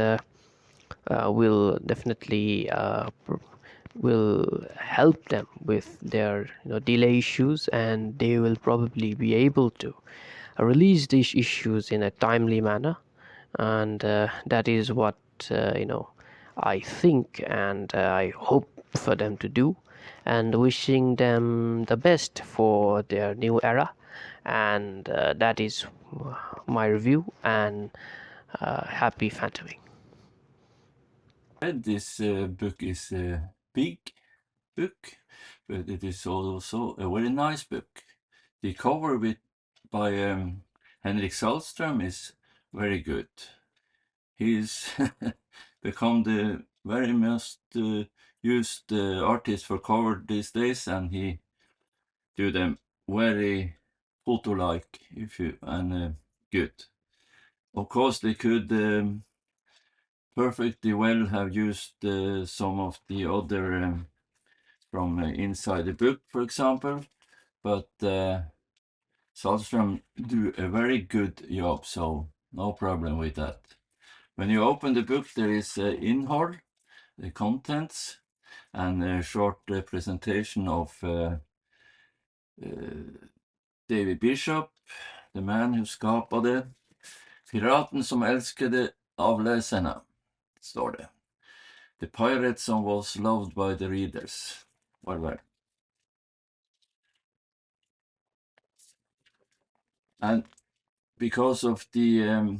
will definitely will help them with their delay issues, and they will probably be able to release these issues in a timely manner. And that is what I think, and I hope for them to do, and wishing them the best for their new era. And that is my review, and happy phantoming. This book is a big book, but it is also a very nice book. The cover by Henrik Sahlström is very good. He's become the very most used artist for cover these days, and he do them very photo-like, and good. Of course, they could perfectly well have used some of the other from inside the book, for example, but Sahlström do a very good job, so no problem with that. When you open the book, there is innehåll, the contents, and a short presentation of David Bishop, the man who skapade Piraten som älskade avläsarna, står det. The pirate som was loved by the readers. Well. And because of the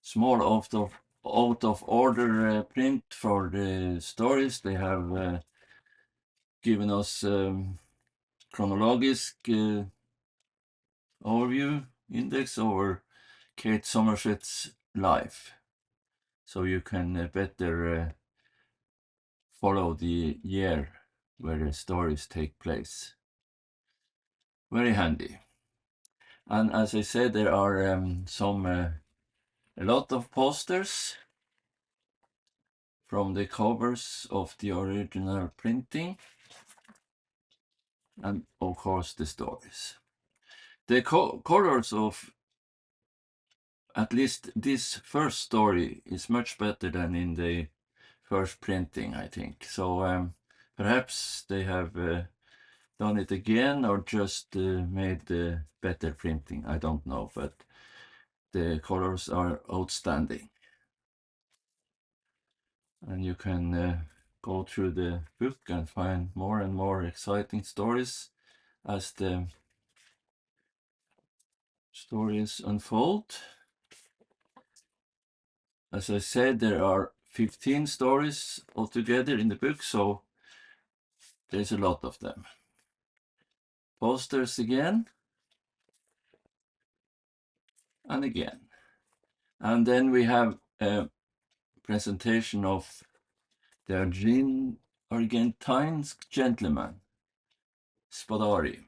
small out of order print for the stories, they have given us chronologisk overview index over Kate Somerset's life, so you can better follow the year where the stories take place. Very handy. And as I said, there are a lot of posters from the covers of the original printing, and of course the stories. The colors of at least this first story is much better than in the first printing, I think. So perhaps they have done it again, or just made better printing. I don't know, but the colors are outstanding. And you can go through the book and find more and more exciting stories as the stories unfold. As I said, there are 15 stories altogether in the book, so there's a lot of them. Posters again and again. And then we have a presentation of the Argentine gentleman, Spadari.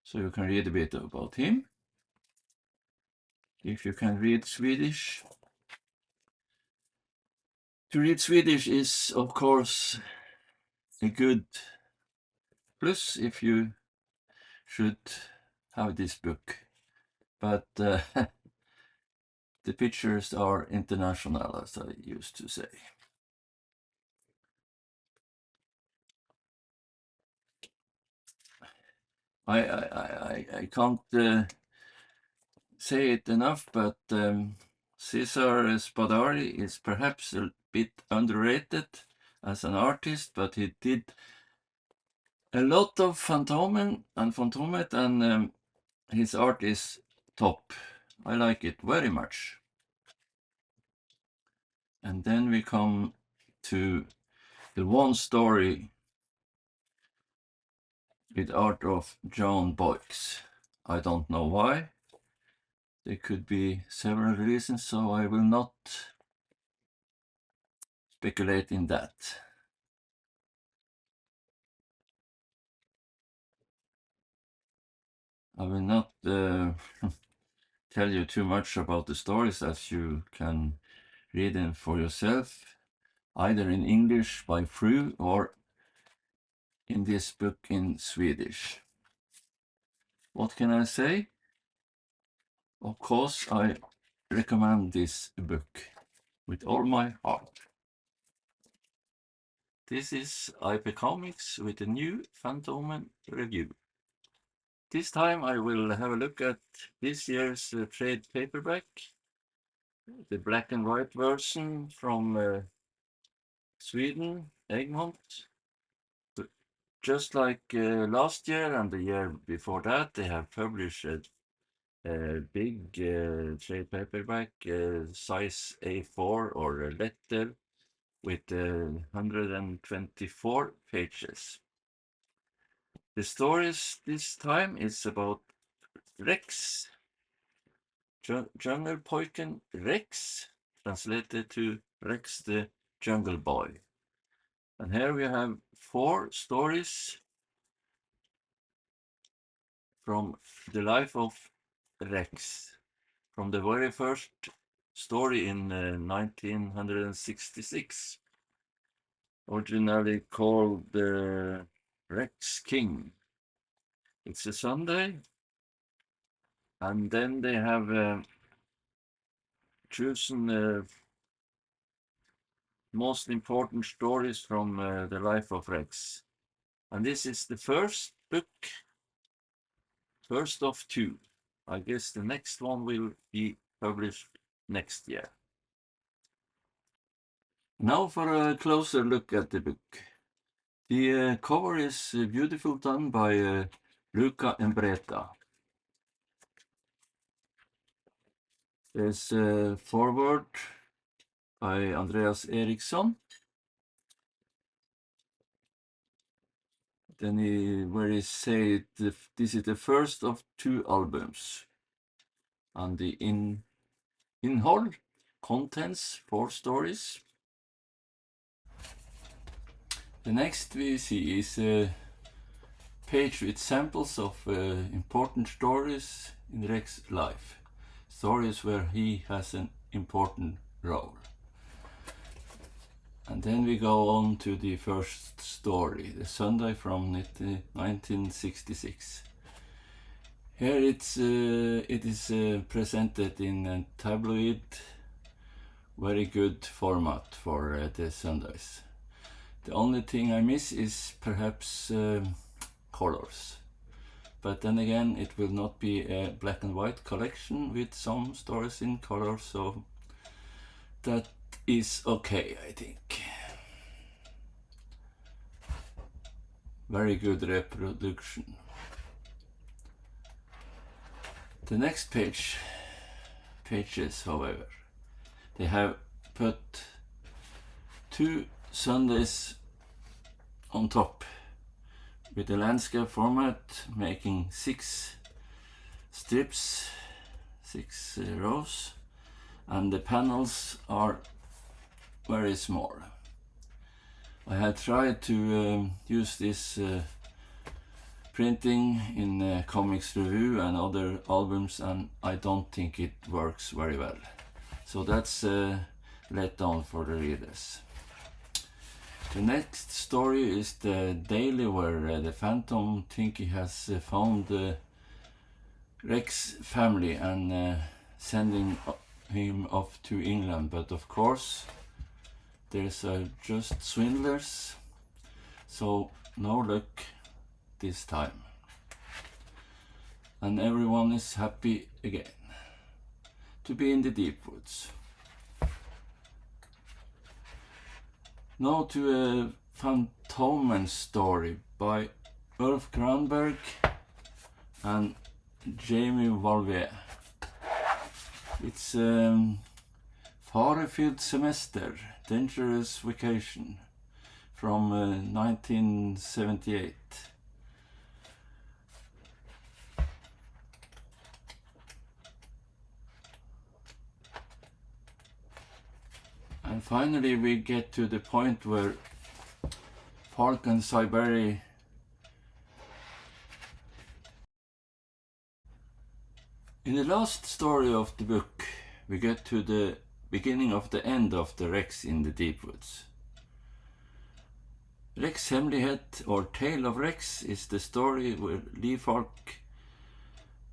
So you can read a bit about him, if you can read Swedish. To read Swedish is, of course, a good plus if you should have this book. But the pictures are international, as I used to say. I can't say it enough, but Cesar Spadari is perhaps a bit underrated as an artist, but he did a lot of Fantomen, and his art is top. I like it very much. And then we come to the one story with art of John Boyce. I don't know why. There could be several reasons, so I will not speculate in that. I will not tell you too much about the stories, as you can read them for yourself, either in English by Frew or in this book in Swedish. What can I say? Of course, I recommend this book with all my heart. This is IP Comics with a new Phantom review. This time I will have a look at this year's trade paperback, the black and white version from Sweden, Egmont. Just like last year and the year before that, they have published a big trade paperback, size A4 or a letter, with 124 pages. The stories this time is about Rex, Jungle Poiken Rex, translated to Rex the Jungle Boy. And here we have 4 stories from the life of Rex, from the very first story in 1966, originally called Rex King. It's a Sunday, and then they have chosen most important stories from the life of Rex. And this is the first book, first of 2. I guess the next one will be published next year. Now for a closer look at the book. The cover is beautiful, done by Luca Embreta. There's a foreword by Andreas Eriksson. Then where he said this is the first of 2 albums. And the innehåll contains 4 stories. The next we see is a page with samples of important stories in Rex's life. Stories where he has an important role. And then we go on to the first story, the Sunday from 1966. Here it is presented in a tabloid, very good format for the Sundays. The only thing I miss is perhaps colors. But then again, it will not be a black and white collection with some stories in color, so that is okay, I think. Very good reproduction. The next pages, however, they have put 2 Sundays on top with the landscape format, making 6 strips, 6 rows, and the panels are very small. I had tried to use this printing in Comics Review and other albums, and I don't think it works very well. So that's let down for the readers. The next story is the daily where the Phantom think he has found Rex family and sending him off to England, but of course there's just swindlers, so no luck this time. And everyone is happy again to be in the deep woods. Now to a Phantomen story by Ulf Granberg and Jamie Valve. It's farefylld semester, Dangerous Vacation from 1978. And finally we get to the point where Falk and Seuj. In the last story of the book, we get to the beginning of the end of the Rex in the Deep Woods. Rex Hemmelighet, or Tale of Rex, is the story where Lee Falk,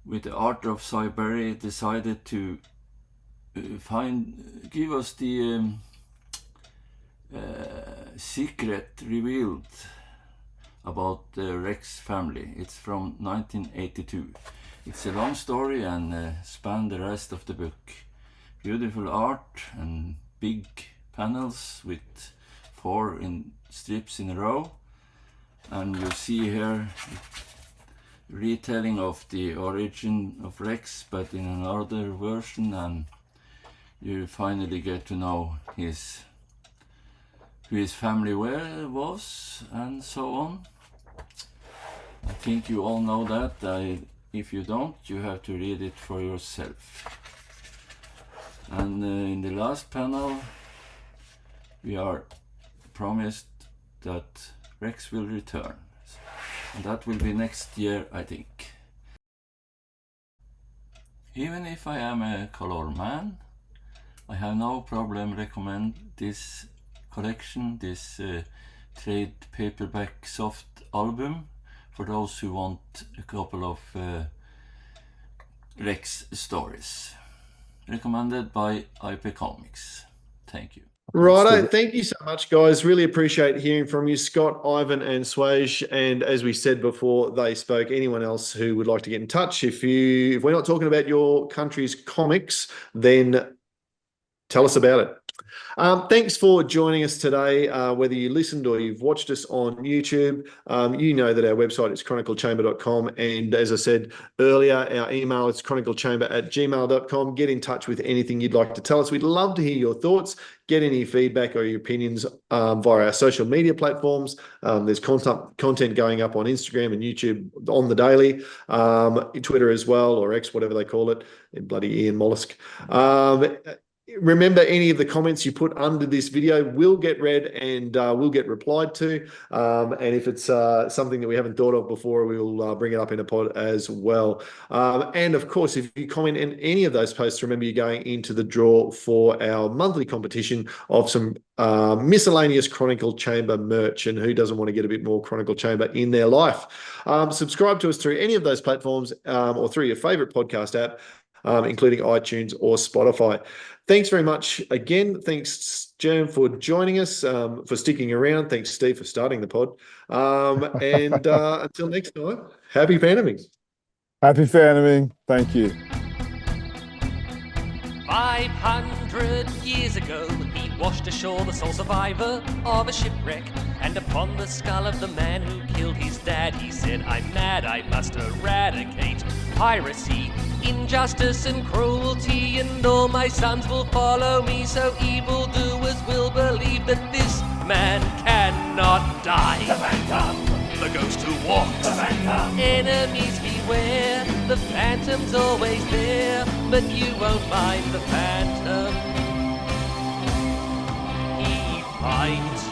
with the art of Seuj, decided to give us the secret revealed about the Rex family. It's from 1982. It's a long story and spans the rest of the book. Beautiful art and big panels with 4 strips in a row. And you see here retelling of the origin of Rex, but in another version, and you finally get to know who his family was and so on. I think you all know that. If you don't, you have to read it for yourself. And in the last panel, we are promised that Rex will return. And that will be next year, I think. Even if I am a color man, I have no problem recommend this collection, this trade paperback soft album, for those who want a couple of Rex stories. Recommended by IP Comics. Thank you. Righto, thank you so much, guys. Really appreciate hearing from you, Scott, Ivan, and Seuj. And as we said before, they spoke. Anyone else who would like to get in touch, if we're not talking about your country's comics, then tell us about it. Thanks for joining us today. Whether you listened or you've watched us on YouTube, you know that our website is chroniclechamber.com. And as I said earlier, our email is chroniclechamber@gmail.com. Get in touch with anything you'd like to tell us. We'd love to hear your thoughts. Get any feedback or your opinions via our social media platforms. There's content going up on Instagram and YouTube on the daily, Twitter as well, or X, whatever they call it, bloody Ian Mollusk. Remember, any of the comments you put under this video will get read and will get replied to. And if it's something that we haven't thought of before, we'll bring it up in a pod as well. And of course, if you comment in any of those posts, remember you're going into the draw for our monthly competition of some miscellaneous Chronicle Chamber merch. And who doesn't want to get a bit more Chronicle Chamber in their life? Subscribe to us through any of those platforms or through your favorite podcast app, including iTunes or Spotify. Thanks very much again. Thanks, Jerm, for joining us, for sticking around. Thanks, Steve, for starting the pod. And until next time, happy fandoming. Happy fandoming. Thank you. 500 years ago, he washed ashore the sole survivor of a shipwreck. And upon the skull of the man who killed his dad, he said, "I'm mad, I must eradicate piracy, injustice and cruelty, and all my sons will follow me, so evildoers will believe that this man cannot die." The Phantom, the ghost who walks. The Phantom, enemies beware. The Phantom's always there, but you won't find the Phantom. He fights